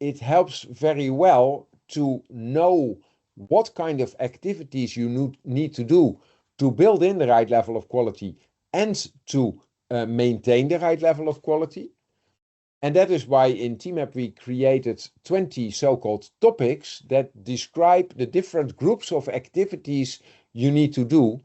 it helps very well to know what kind of activities you need to do to build in the right level of quality and to maintain the right level of quality. And that is why in TMAP we created 20 so-called topics that describe the different groups of activities you need to do.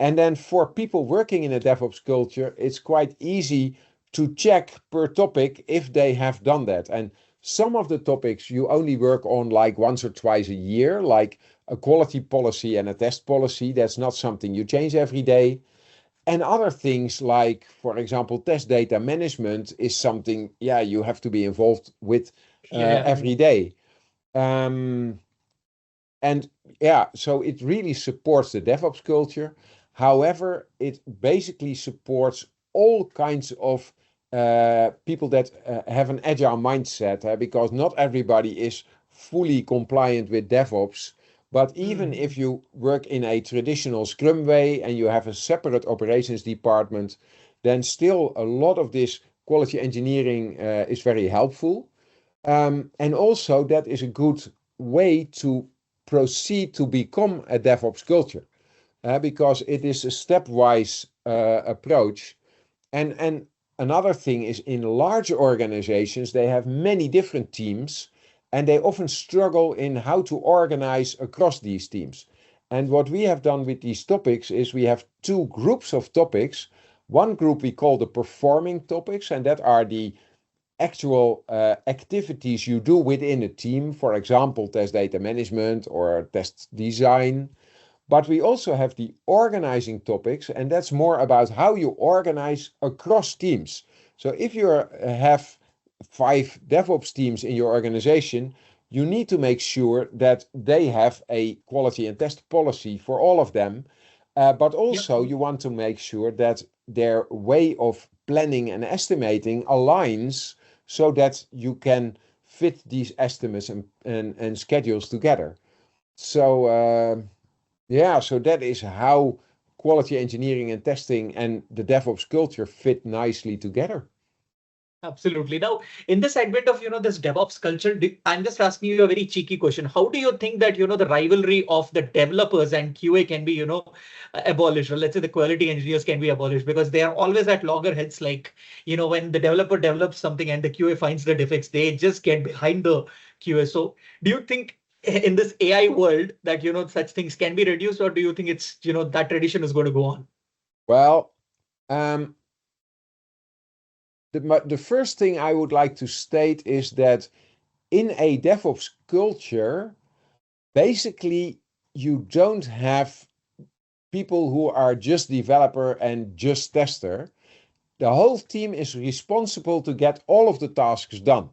And then for people working in a DevOps culture, it's quite easy to check per topic if they have done that. And some of the topics you only work on like once or twice a year, like a quality policy and a test policy. That's not something you change every day. And other things like, for example, test data management is something, you have to be involved with Yeah. every day. Um, and so it really supports the DevOps culture. However, it basically supports all kinds of people that have an agile mindset, because not everybody is fully compliant with DevOps. But even Mm. if you work in a traditional Scrum way and you have a separate operations department, then still a lot of this quality engineering is very helpful. And also, that is a good way to proceed to become a DevOps culture, because it is a stepwise approach. And another thing is in large organizations, they have many different teams and they often struggle in how to organize across these teams. And what we have done with these topics is we have two groups of topics. One group we call the performing topics, and that are the actual activities you do within a team, for example, test data management or test design. But we also have the organizing topics, and that's more about how you organize across teams. So if you have 5 DevOps teams in your organization, you need to make sure that they have a quality and test policy for all of them. But Yep. also, you want to make sure that their way of planning and estimating aligns so that you can fit these estimates and schedules together. So, so that is how quality engineering and testing and the DevOps culture fit nicely together. Absolutely. Now, in this segment of, this DevOps culture, I'm just asking you a very cheeky question. How do you think that, the rivalry of the developers and QA can be, abolished? Or let's say the quality engineers can be abolished because they are always at loggerheads. Like, when the developer develops something and the QA finds the defects, they just get behind the QA. So do you think in this AI world that, such things can be reduced, or do you think it's, that tradition is going to go on? Well, um, the first thing I would like to state is that in a DevOps culture, basically, you don't have people who are just developer and just tester. The whole team is responsible to get all of the tasks done.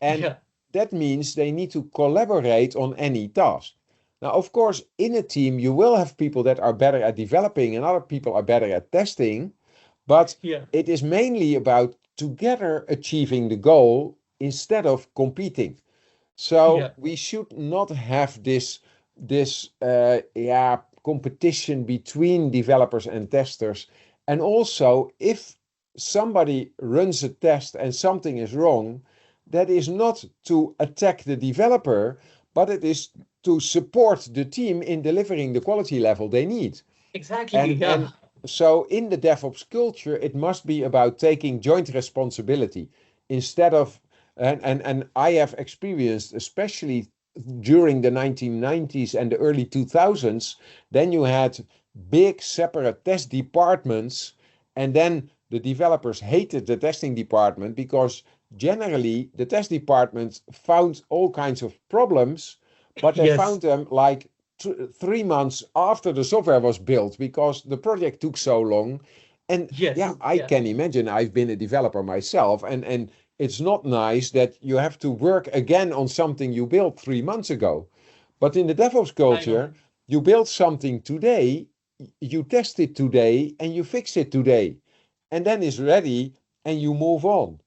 And Yeah. that means they need to collaborate on any task. Now, of course, in a team, you will have people that are better at developing and other people are better at testing, but Yeah. it is mainly about together achieving the goal instead of competing. So Yeah. we should not have this competition between developers and testers. And also, if somebody runs a test and something is wrong, that is not to attack the developer, but it is to support the team in delivering the quality level they need. Exactly. And Yeah. so in the DevOps culture, it must be about taking joint responsibility instead of and I have experienced, especially during the 1990s and the early 2000s, then you had big separate test departments, and then the developers hated the testing department because generally the test department found all kinds of problems, but they Yes. found them like 3 months after the software was built because the project took so long. And Yes. I Yeah. can imagine, I've been a developer myself, and it's not nice that you have to work again on something you built 3 months ago. But in the DevOps I know. culture, you build something today, you test it today, and you fix it today. And then it's ready and you move on.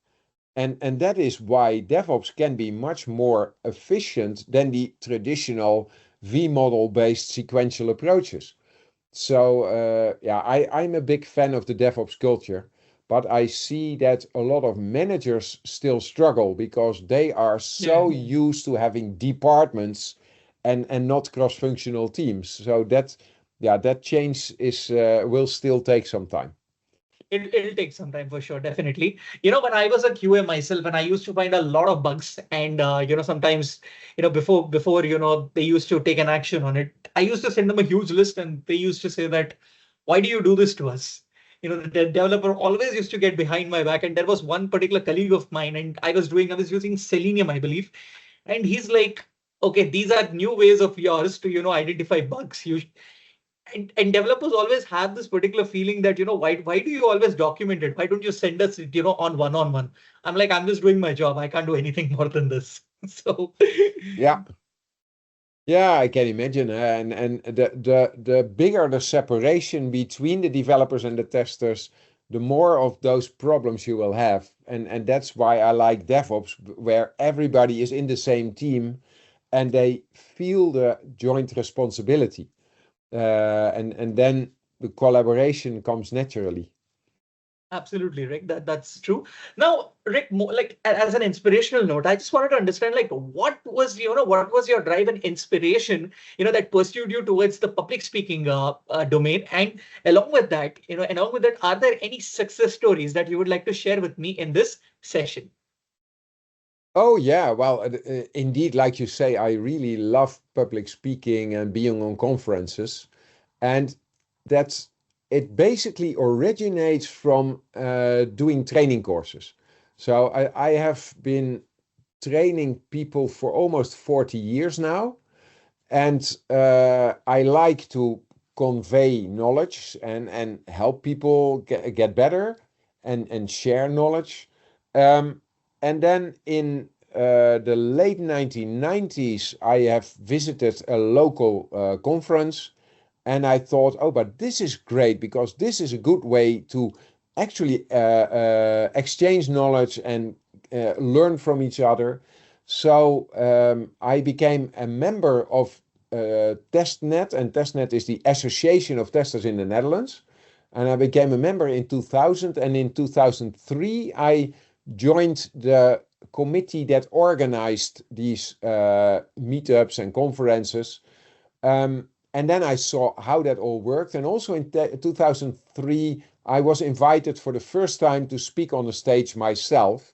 And that is why DevOps can be much more efficient than the traditional V model based sequential approaches. So yeah, I'm a big fan of the DevOps culture, but I see that a lot of managers still struggle because they are so used to having departments and not cross-functional teams. So that yeah, that change is will still take some time. It'll take some time for sure, definitely. When I was a QA myself, and I used to find a lot of bugs, and sometimes, before they used to take an action on it, I used to send them a huge list, and they used to say that, "Why do you do this to us?" The developer always used to get behind my back, and there was one particular colleague of mine, and I was using Selenium, I believe, and he's like, "Okay, these are new ways of yours to identify bugs. And developers always have this particular feeling that why do you always document it? Why don't you send us it on one? I'm like, I'm just doing my job. I can't do anything more than this. So Yeah. Yeah, I can imagine. And the bigger the separation between the developers and the testers, the more of those problems you will have. And that's why I like DevOps, where everybody is in the same team and they feel the joint responsibility. And then the collaboration comes naturally. absolutely, Rick. That's true. Now, Rick, like as an inspirational note, I just wanted to understand, like, what was your drive and inspiration, that pursued you towards the public speaking domain, and along with that, are there any success stories that you would like to share with me in this session? Oh yeah, well, indeed, like you say, I really love public speaking and being on conferences. And that's it basically originates from doing training courses. So I have been training people for almost 40 years now, and I like to convey knowledge and help people get better and share knowledge. Um, and then in the late 1990s, I have visited a local conference and I thought, oh, but this is great because this is a good way to actually exchange knowledge and learn from each other. So I became a member of TestNet, and TestNet is the Association of Testers in the Netherlands. And I became a member in 2000, and in 2003 I joined the committee that organized these meetups and conferences. And then I saw how that all worked. And also in 2003, I was invited for the first time to speak on the stage myself.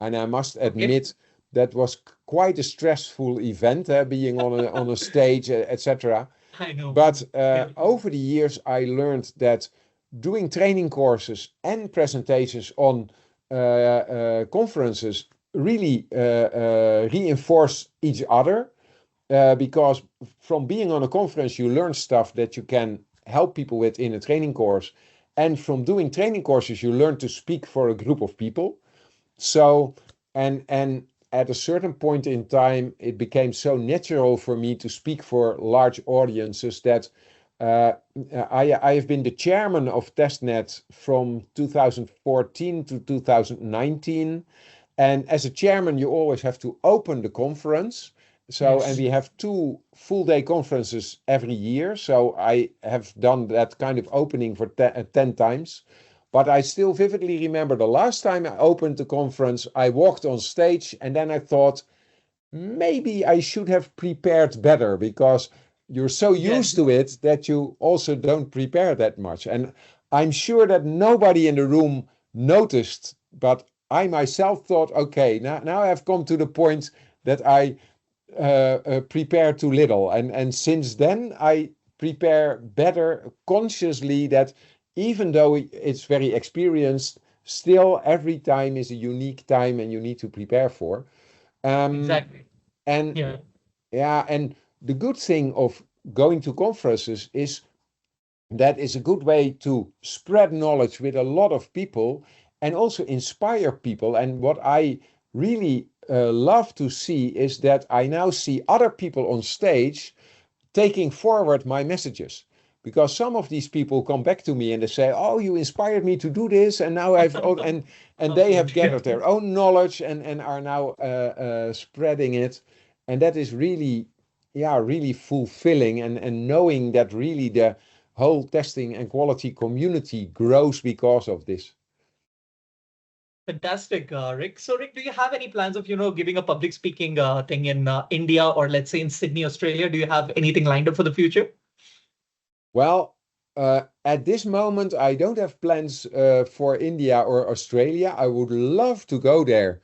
And I must Okay. admit, that was quite a stressful event, being on a stage, etc. I know. But Yeah. over the years, I learned that doing training courses and presentations on conferences really reinforce each other because from being on a conference, you learn stuff that you can help people with in a training course. And from doing training courses, you learn to speak for a group of people. So, and at a certain point in time, it became so natural for me to speak for large audiences that uh, I have been the chairman of TestNet from 2014 to 2019. And as a chairman, you always have to open the conference. So, and Yes. we have two full day conferences every year. So I have done that kind of opening for 10 times. But I still vividly remember the last time I opened the conference, I walked on stage and then I thought, maybe I should have prepared better because you're so used Yes. to it that you also don't prepare that much. And I'm sure that nobody in the room noticed, but I myself thought, okay, now I've come to the point that I prepare too little. And since then, I prepare better consciously that even though it's very experienced, still every time is a unique time and you need to prepare for. Um, Exactly. and Yeah. yeah, and the good thing of going to conferences is that is a good way to spread knowledge with a lot of people and also inspire people. And what I really love to see is that I now see other people on stage taking forward my messages. because some of these people come back to me and they say, "Oh, you inspired me to do this, and now and they have Absolutely. gathered their own knowledge and are now spreading it, and that is really, yeah, really fulfilling, and knowing that really the whole testing and quality community grows because of this. Fantastic, Rik. So, Rik, do you have any plans of, giving a public speaking thing in India or let's say in Sydney, Australia? Do you have anything lined up for the future? Well, at this moment, I don't have plans for India or Australia. I would love to go there,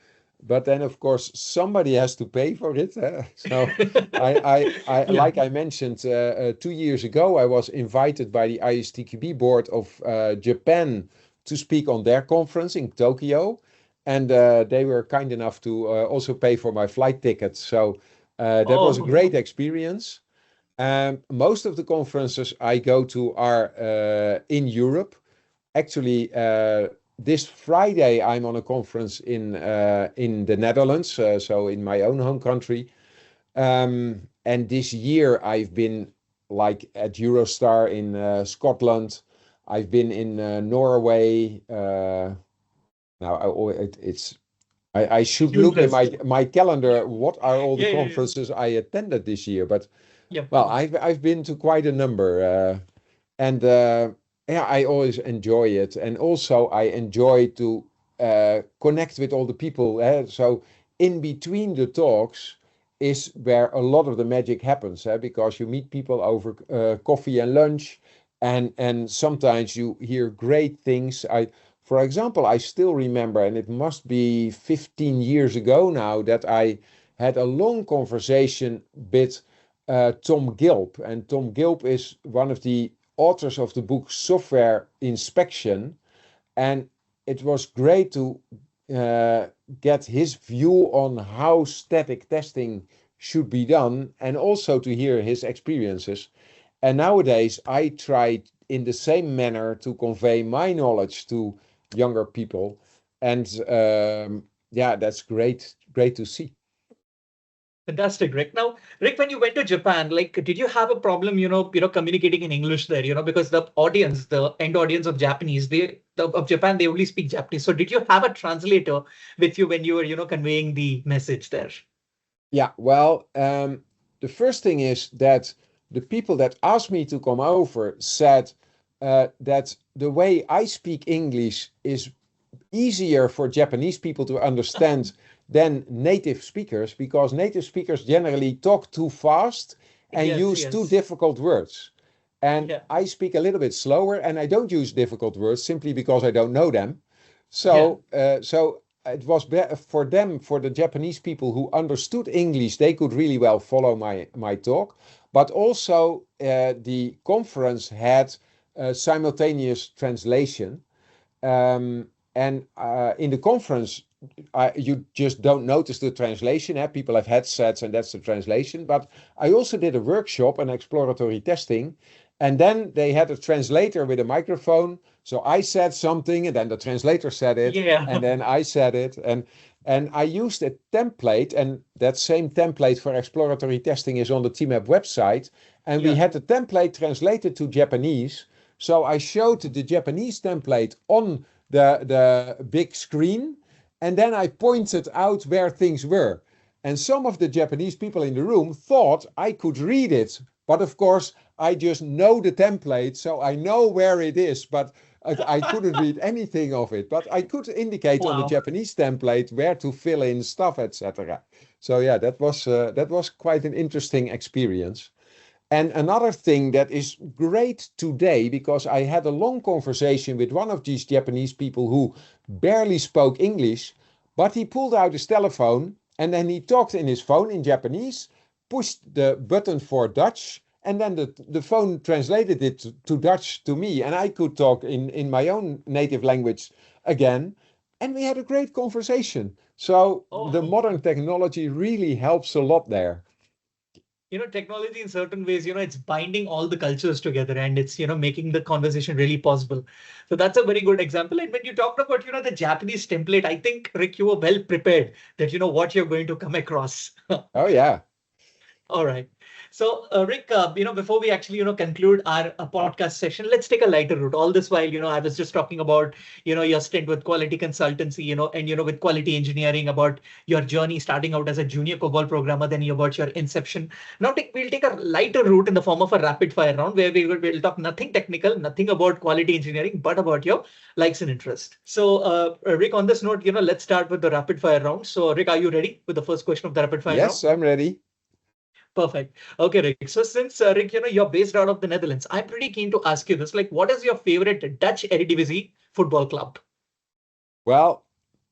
but then of course somebody has to pay for it. So Yeah. like I mentioned, 2 years ago, I was invited by the ISTQB board of Japan to speak on their conference in Tokyo, and they were kind enough to also pay for my flight ticket. So that was a Oh, great experience. Most of the conferences I go to are in Europe. Actually, this Friday I'm on a conference in the Netherlands, so in my own home country. And this year I've been like at Eurostar in Scotland. I've been in Norway. Now I should look in useless. my calendar. What are all the Yeah, yeah, yeah. conferences I attended this year? But Yep. well, I've been to quite a number, and yeah, I always enjoy it, and also I enjoy to connect with all the people. So in between the talks is where a lot of the magic happens, because you meet people over coffee and lunch, and sometimes you hear great things. For example, I still remember, and it must be 15 years ago now, that I had a long conversation with Tom Gilp. And Tom Gilp is one of the authors of the book Software Inspection. And it was great to uh, get his view on how static testing should be done, and also to hear his experiences. And nowadays, I try in the same manner to convey my knowledge to younger people. And yeah, that's great to see. Fantastic, Rick. Now, Rick, when you went to Japan, like, did you have a problem, communicating in English there, because the audience, the end audience of Japanese, of Japan, they only speak Japanese. So did you have a translator with you when you were, conveying the message there? Yeah, well, the first thing is that the people that asked me to come over said that the way I speak English is easier for Japanese people to understand than native speakers, because native speakers generally talk too fast and Yes, use too yes. difficult words. And Yeah, I speak a little bit slower, and I don't use difficult words simply because I don't know them. yeah, So it was for them, for the Japanese people who understood English, they could really well follow my talk. But also, the conference had simultaneous translation. And in the conference, you just don't notice the translation. People have headsets, and that's the translation. But I also did a workshop, an exploratory testing, and then they had a translator with a microphone. So I said something, and then the translator said it, and yeah, then I said it, and I used a template, and that same template for exploratory testing is on the TMAP website. And we yeah, had the template translated to Japanese. So I showed the Japanese template on the big screen, and then I pointed out where things were. And some of the Japanese people in the room thought I could read it, but of course I just know the template, so I know where it is, but I couldn't read anything of it. But I could indicate on the wow. Japanese template where to fill in stuff, etc. So yeah, that was quite an interesting experience. And another thing that is great today, because I had a long conversation with one of these Japanese people who barely spoke English, but he pulled out his telephone and then he talked in his phone in Japanese, pushed the button for Dutch, and then the phone translated it to Dutch to me, and I could talk in my own native language again. And we had a great conversation. So the Oh, modern technology really helps a lot there. technology in certain ways, it's binding all the cultures together and it's, making the conversation really possible. So that's a very good example. And when you talked about, the Japanese template, I think, Rick, you were well prepared that, what you're going to come across. Oh, yeah. All right. So, Rik, before we actually, conclude our podcast session, let's take a lighter route. All this while, I was just talking about, your stint with quality consultancy, and, with quality engineering, about your journey starting out as a junior COBOL programmer, then about your inception. Now, we'll take a lighter route in the form of a rapid fire round where we'll talk nothing technical, nothing about quality engineering, but about your likes and interest. So, Rik, on this note, let's start with the rapid fire round. So, Rik, are you ready with the first question of the rapid fire round? Yes, I'm ready. Perfect. Okay, Rick. So since Rick, you're based out of the Netherlands, I'm pretty keen to ask you this. Like, what is your favorite Dutch Eredivisie football club? Well,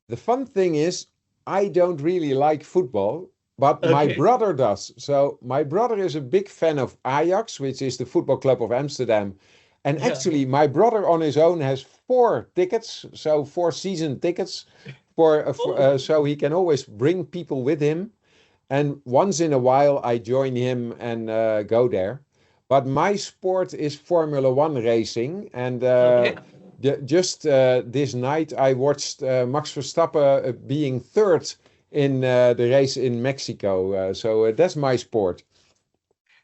the fun thing is, I don't really like football, but my Okay. brother does. So my brother is a big fan of Ajax, which is the football club of Amsterdam. And Yeah. actually, my brother on his own has 4 tickets, so 4 season tickets, Oh, so he can always bring people with him. And once in a while, I join him and go there. But my sport is Formula One racing. And okay. just this night, I watched Max Verstappen being third in the race in Mexico. So that's my sport.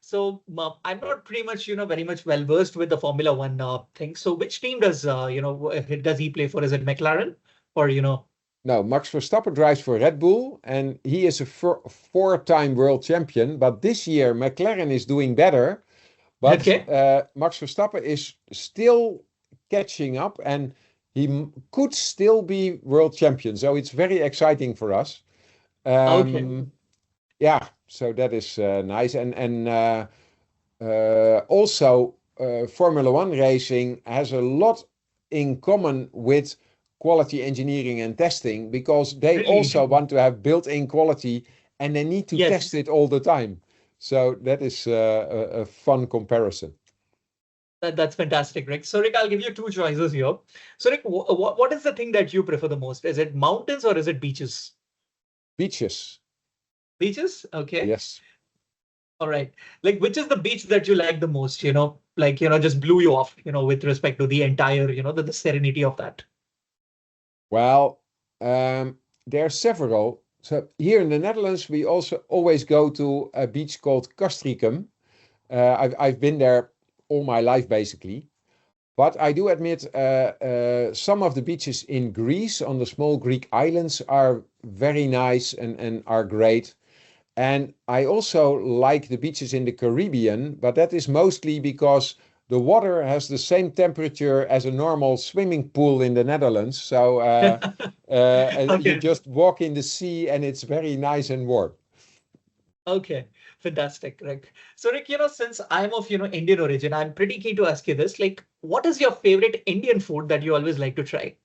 So I'm not pretty much, very much well versed with the Formula One thing. So which team does, does he play for? Is it McLaren or, No, Max Verstappen drives for Red Bull, and he is a four-time world champion. But this year, McLaren is doing better. But okay. Max Verstappen is still catching up, and he could still be world champion. So it's very exciting for us. Okay. Yeah, so that is nice. And also, Formula One racing has a lot in common with quality engineering and testing because they also Really? want to have built-in quality and they need to test Yes. it all the time. So that is a fun comparison. That's fantastic, Rick. So, Rick, I'll give you two choices here. So, Rick, what is the thing that you prefer the most? Is it mountains or is it beaches? Beaches, Beaches? Okay. yes. All right. Like, which is the beach that you like the most, like, just blew you off, with respect to the entire, the serenity of that? Well, there are several. So here in the Netherlands, we also always go to a beach called Castricum. I've been there all my life, basically. But I do admit some of the beaches in Greece on the small Greek islands are very nice and are great. And I also like the beaches in the Caribbean, but that is mostly because the water has the same temperature as a normal swimming pool in the Netherlands. So you Okay. just walk in the sea and it's very nice and warm. Okay. Fantastic, Rick. So, Rick, since I'm of, Indian origin, I'm pretty keen to ask you this. Like, what is your favorite Indian food that you always like to try?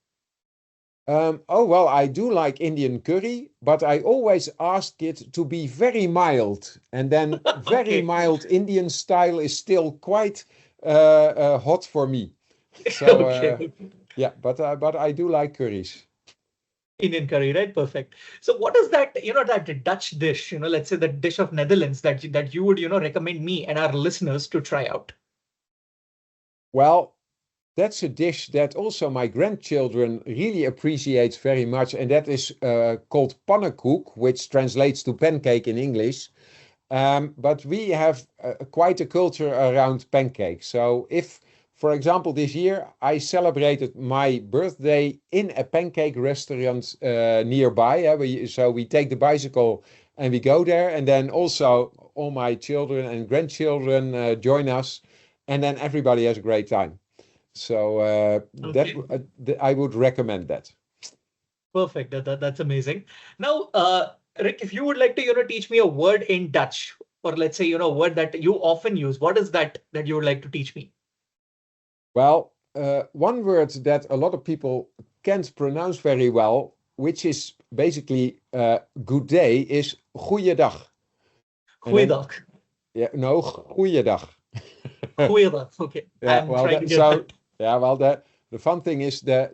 Oh, well, I do like Indian curry, but I always ask it to be very mild. And then very Okay. mild Indian style is still quite hot for me. So, Okay. yeah, but I do like curries. Indian curry, right? Perfect. So what is that, that Dutch dish, let's say the dish of Netherlands that you would, recommend me and our listeners to try out? Well, that's a dish that also my grandchildren really appreciate very much, and that is called pannenkoek, which translates to pancake in English. But we have quite a culture around pancakes. So if, for example, this year I celebrated my birthday in a pancake restaurant nearby. So we take the bicycle and we go there, and then also all my children and grandchildren join us, and then everybody has a great time. So Okay, I would recommend that. perfect. That's amazing. Now, Rick, if you would like to, teach me a word in Dutch, or let's say, a word that you often use, what is that you would like to teach me? Well, one word that a lot of people can't pronounce very well, which is basically good day, is goeiedag. And then, Goeiedag. yeah, no, goeiedag. Goeiedag. Okay, Yeah, I'm well, trying to get that. yeah, well, the fun thing is the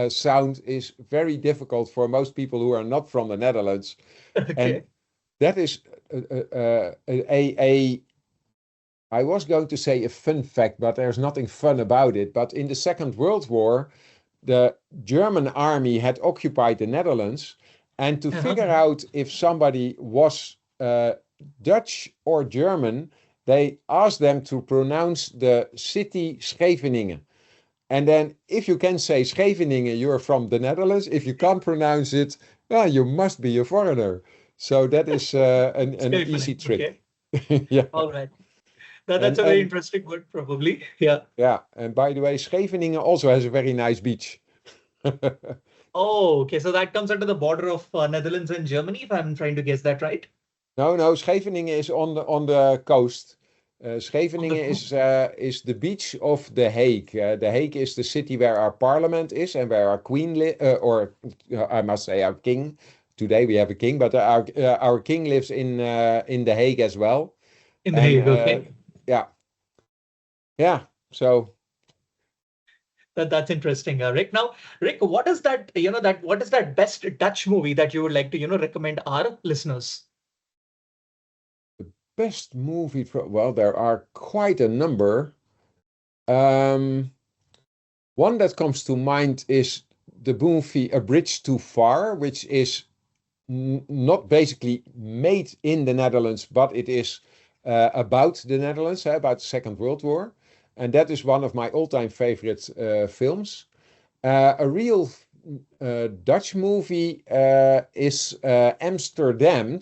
sound is very difficult for most people who are not from the Netherlands, and Okay. that is I was going to say a fun fact, but there's nothing fun about it. But in the Second World War, the German army had occupied the Netherlands, and to Uh-huh. figure out if somebody was Dutch or German, they ask them to pronounce the city Scheveningen. And then if you can say Scheveningen, you're from the Netherlands. If you can't pronounce it, well, you must be a foreigner. So that is an easy Scheveningen. trick. Okay. Yeah. All right. That's And a very and interesting word, probably. Yeah. yeah, and by the way, Scheveningen also has a very nice beach. Oh, okay. So that comes under the border of Netherlands and Germany, if I'm trying to guess that right. No, Scheveningen is on the coast. On the Scheveningen coast. is the beach of The Hague. The Hague is the city where our parliament is and where our queen or I must say our king. Today we have a king, but our king lives in The Hague as well. In the And Hague. Okay. yeah, yeah. So That's interesting, Rick. Now, Rick, what is that, what is that best Dutch movie that you would like to, recommend our listeners? best movie. Well, there are quite a number. Um, One that comes to mind is the movie A Bridge Too Far, which is not basically made in the Netherlands, but it is about the Netherlands, about the Second World War. And that is one of my all-time favorite films. A real Dutch movie is Amsterdam,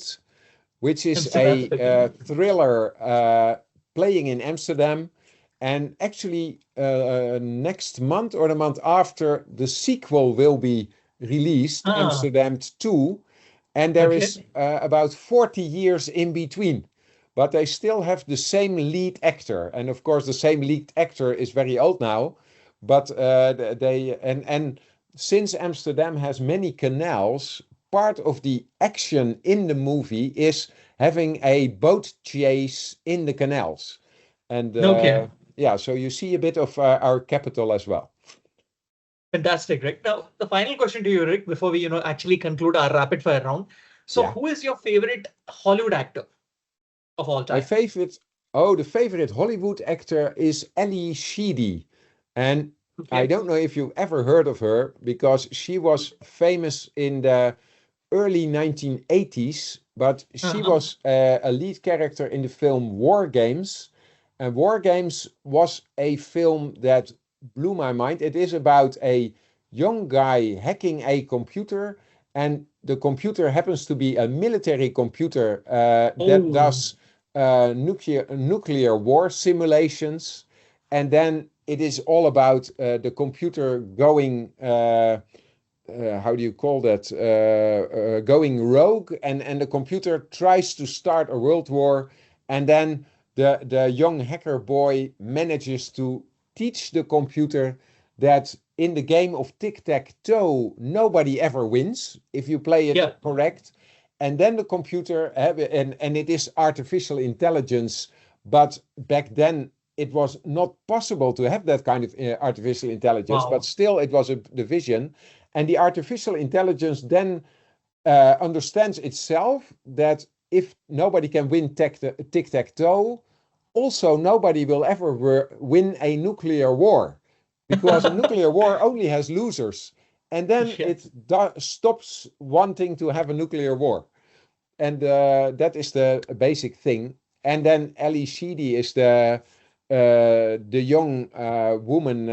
which is Amsterdam. a Okay. thriller playing in Amsterdam. And actually, next month or the month after, the sequel will be released, Ah, Amsterdam 2. And there is okay. about 40 years in between. But they still have the same lead actor. And of course, the same lead actor is very old now. But and since Amsterdam has many canals, part of the action in the movie is having a boat chase in the canals. And Okay. yeah, so you see a bit of our capital as well. Fantastic, Rick. Now, the final question to you, Rick, before we, actually conclude our rapid fire round. So, Yeah. who is your favorite Hollywood actor of all My time? favorite, the favorite Hollywood actor is Ali Sheedy. And I Okay. don't know if you've ever heard of her because she was famous in the early 1980s, but she Uh-huh. was a lead character in the film War Games. And War Games was a film that blew my mind. It is about a young guy hacking a computer, and the computer happens to be a military computer that Oh, does nuclear war simulations. And then it is all about the computer going how do you call that? Going rogue, and the computer tries to start a world war, and then the young hacker boy manages to teach the computer that in the game of tic-tac-toe, nobody ever wins if you play it yeah. correct. And then the computer, and it is artificial intelligence, but back then it was not possible to have that kind of artificial intelligence, but Wow. still it was the vision. And the artificial intelligence then understands itself that if nobody can win tic-tac-toe, also nobody will ever win a nuclear war because a nuclear war only has losers. And then Yeah. it stops wanting to have a nuclear war. And that is the basic thing. And then Ali Sheedy is the young woman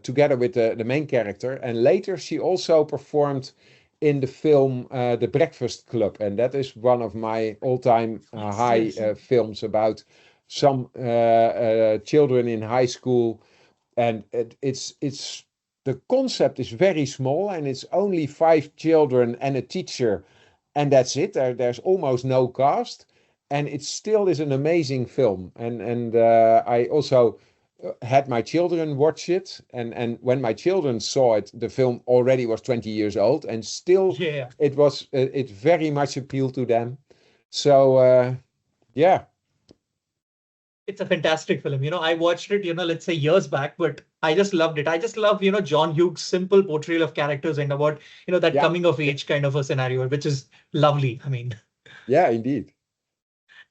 together with the main character. And later she also performed in the film The Breakfast Club. And that is one of my all-time Yes, high yes. films about some children in high school. And it's the concept is very small, and it's only 5 children and a teacher, and that's it. There's almost no cast, and it still is an amazing film. And I also had my children watch it, and when my children saw it, the film already was 20 years old, and still Yeah. it very much appealed to them. So yeah, It's a fantastic film. I watched it, let's say years back, but I just loved it. I just love, John Hughes' simple portrayal of characters and about, that yeah, coming of age kind of a scenario, which is lovely. I mean, yeah, indeed.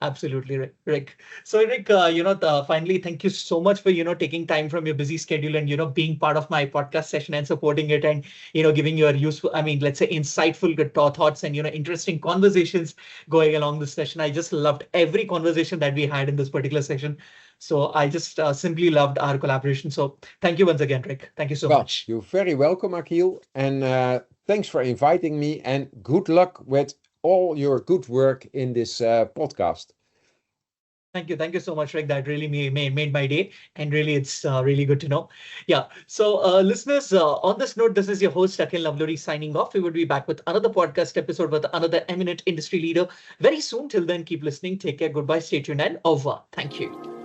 Absolutely, Rick. So, Rick, finally, thank you so much for, taking time from your busy schedule and, being part of my podcast session and supporting it and, giving your useful, let's say insightful good thoughts and, interesting conversations going along this session. I just loved every conversation that we had in this particular session. So I just simply loved our collaboration. So thank you once again, Rick. Thank you so Well, much. you're very welcome, Akhil, and thanks for inviting me, and good luck with all your good work in this podcast. Thank you. Thank you so much, Rick. That really made my day. And really, it's really good to know. Yeah. So, listeners, on this note, this is your host, Akhil Navluri, signing off. We would be back with another podcast episode with another eminent industry leader very soon. Till then, keep listening. Take care. Goodbye. Stay tuned and au revoir. Thank you.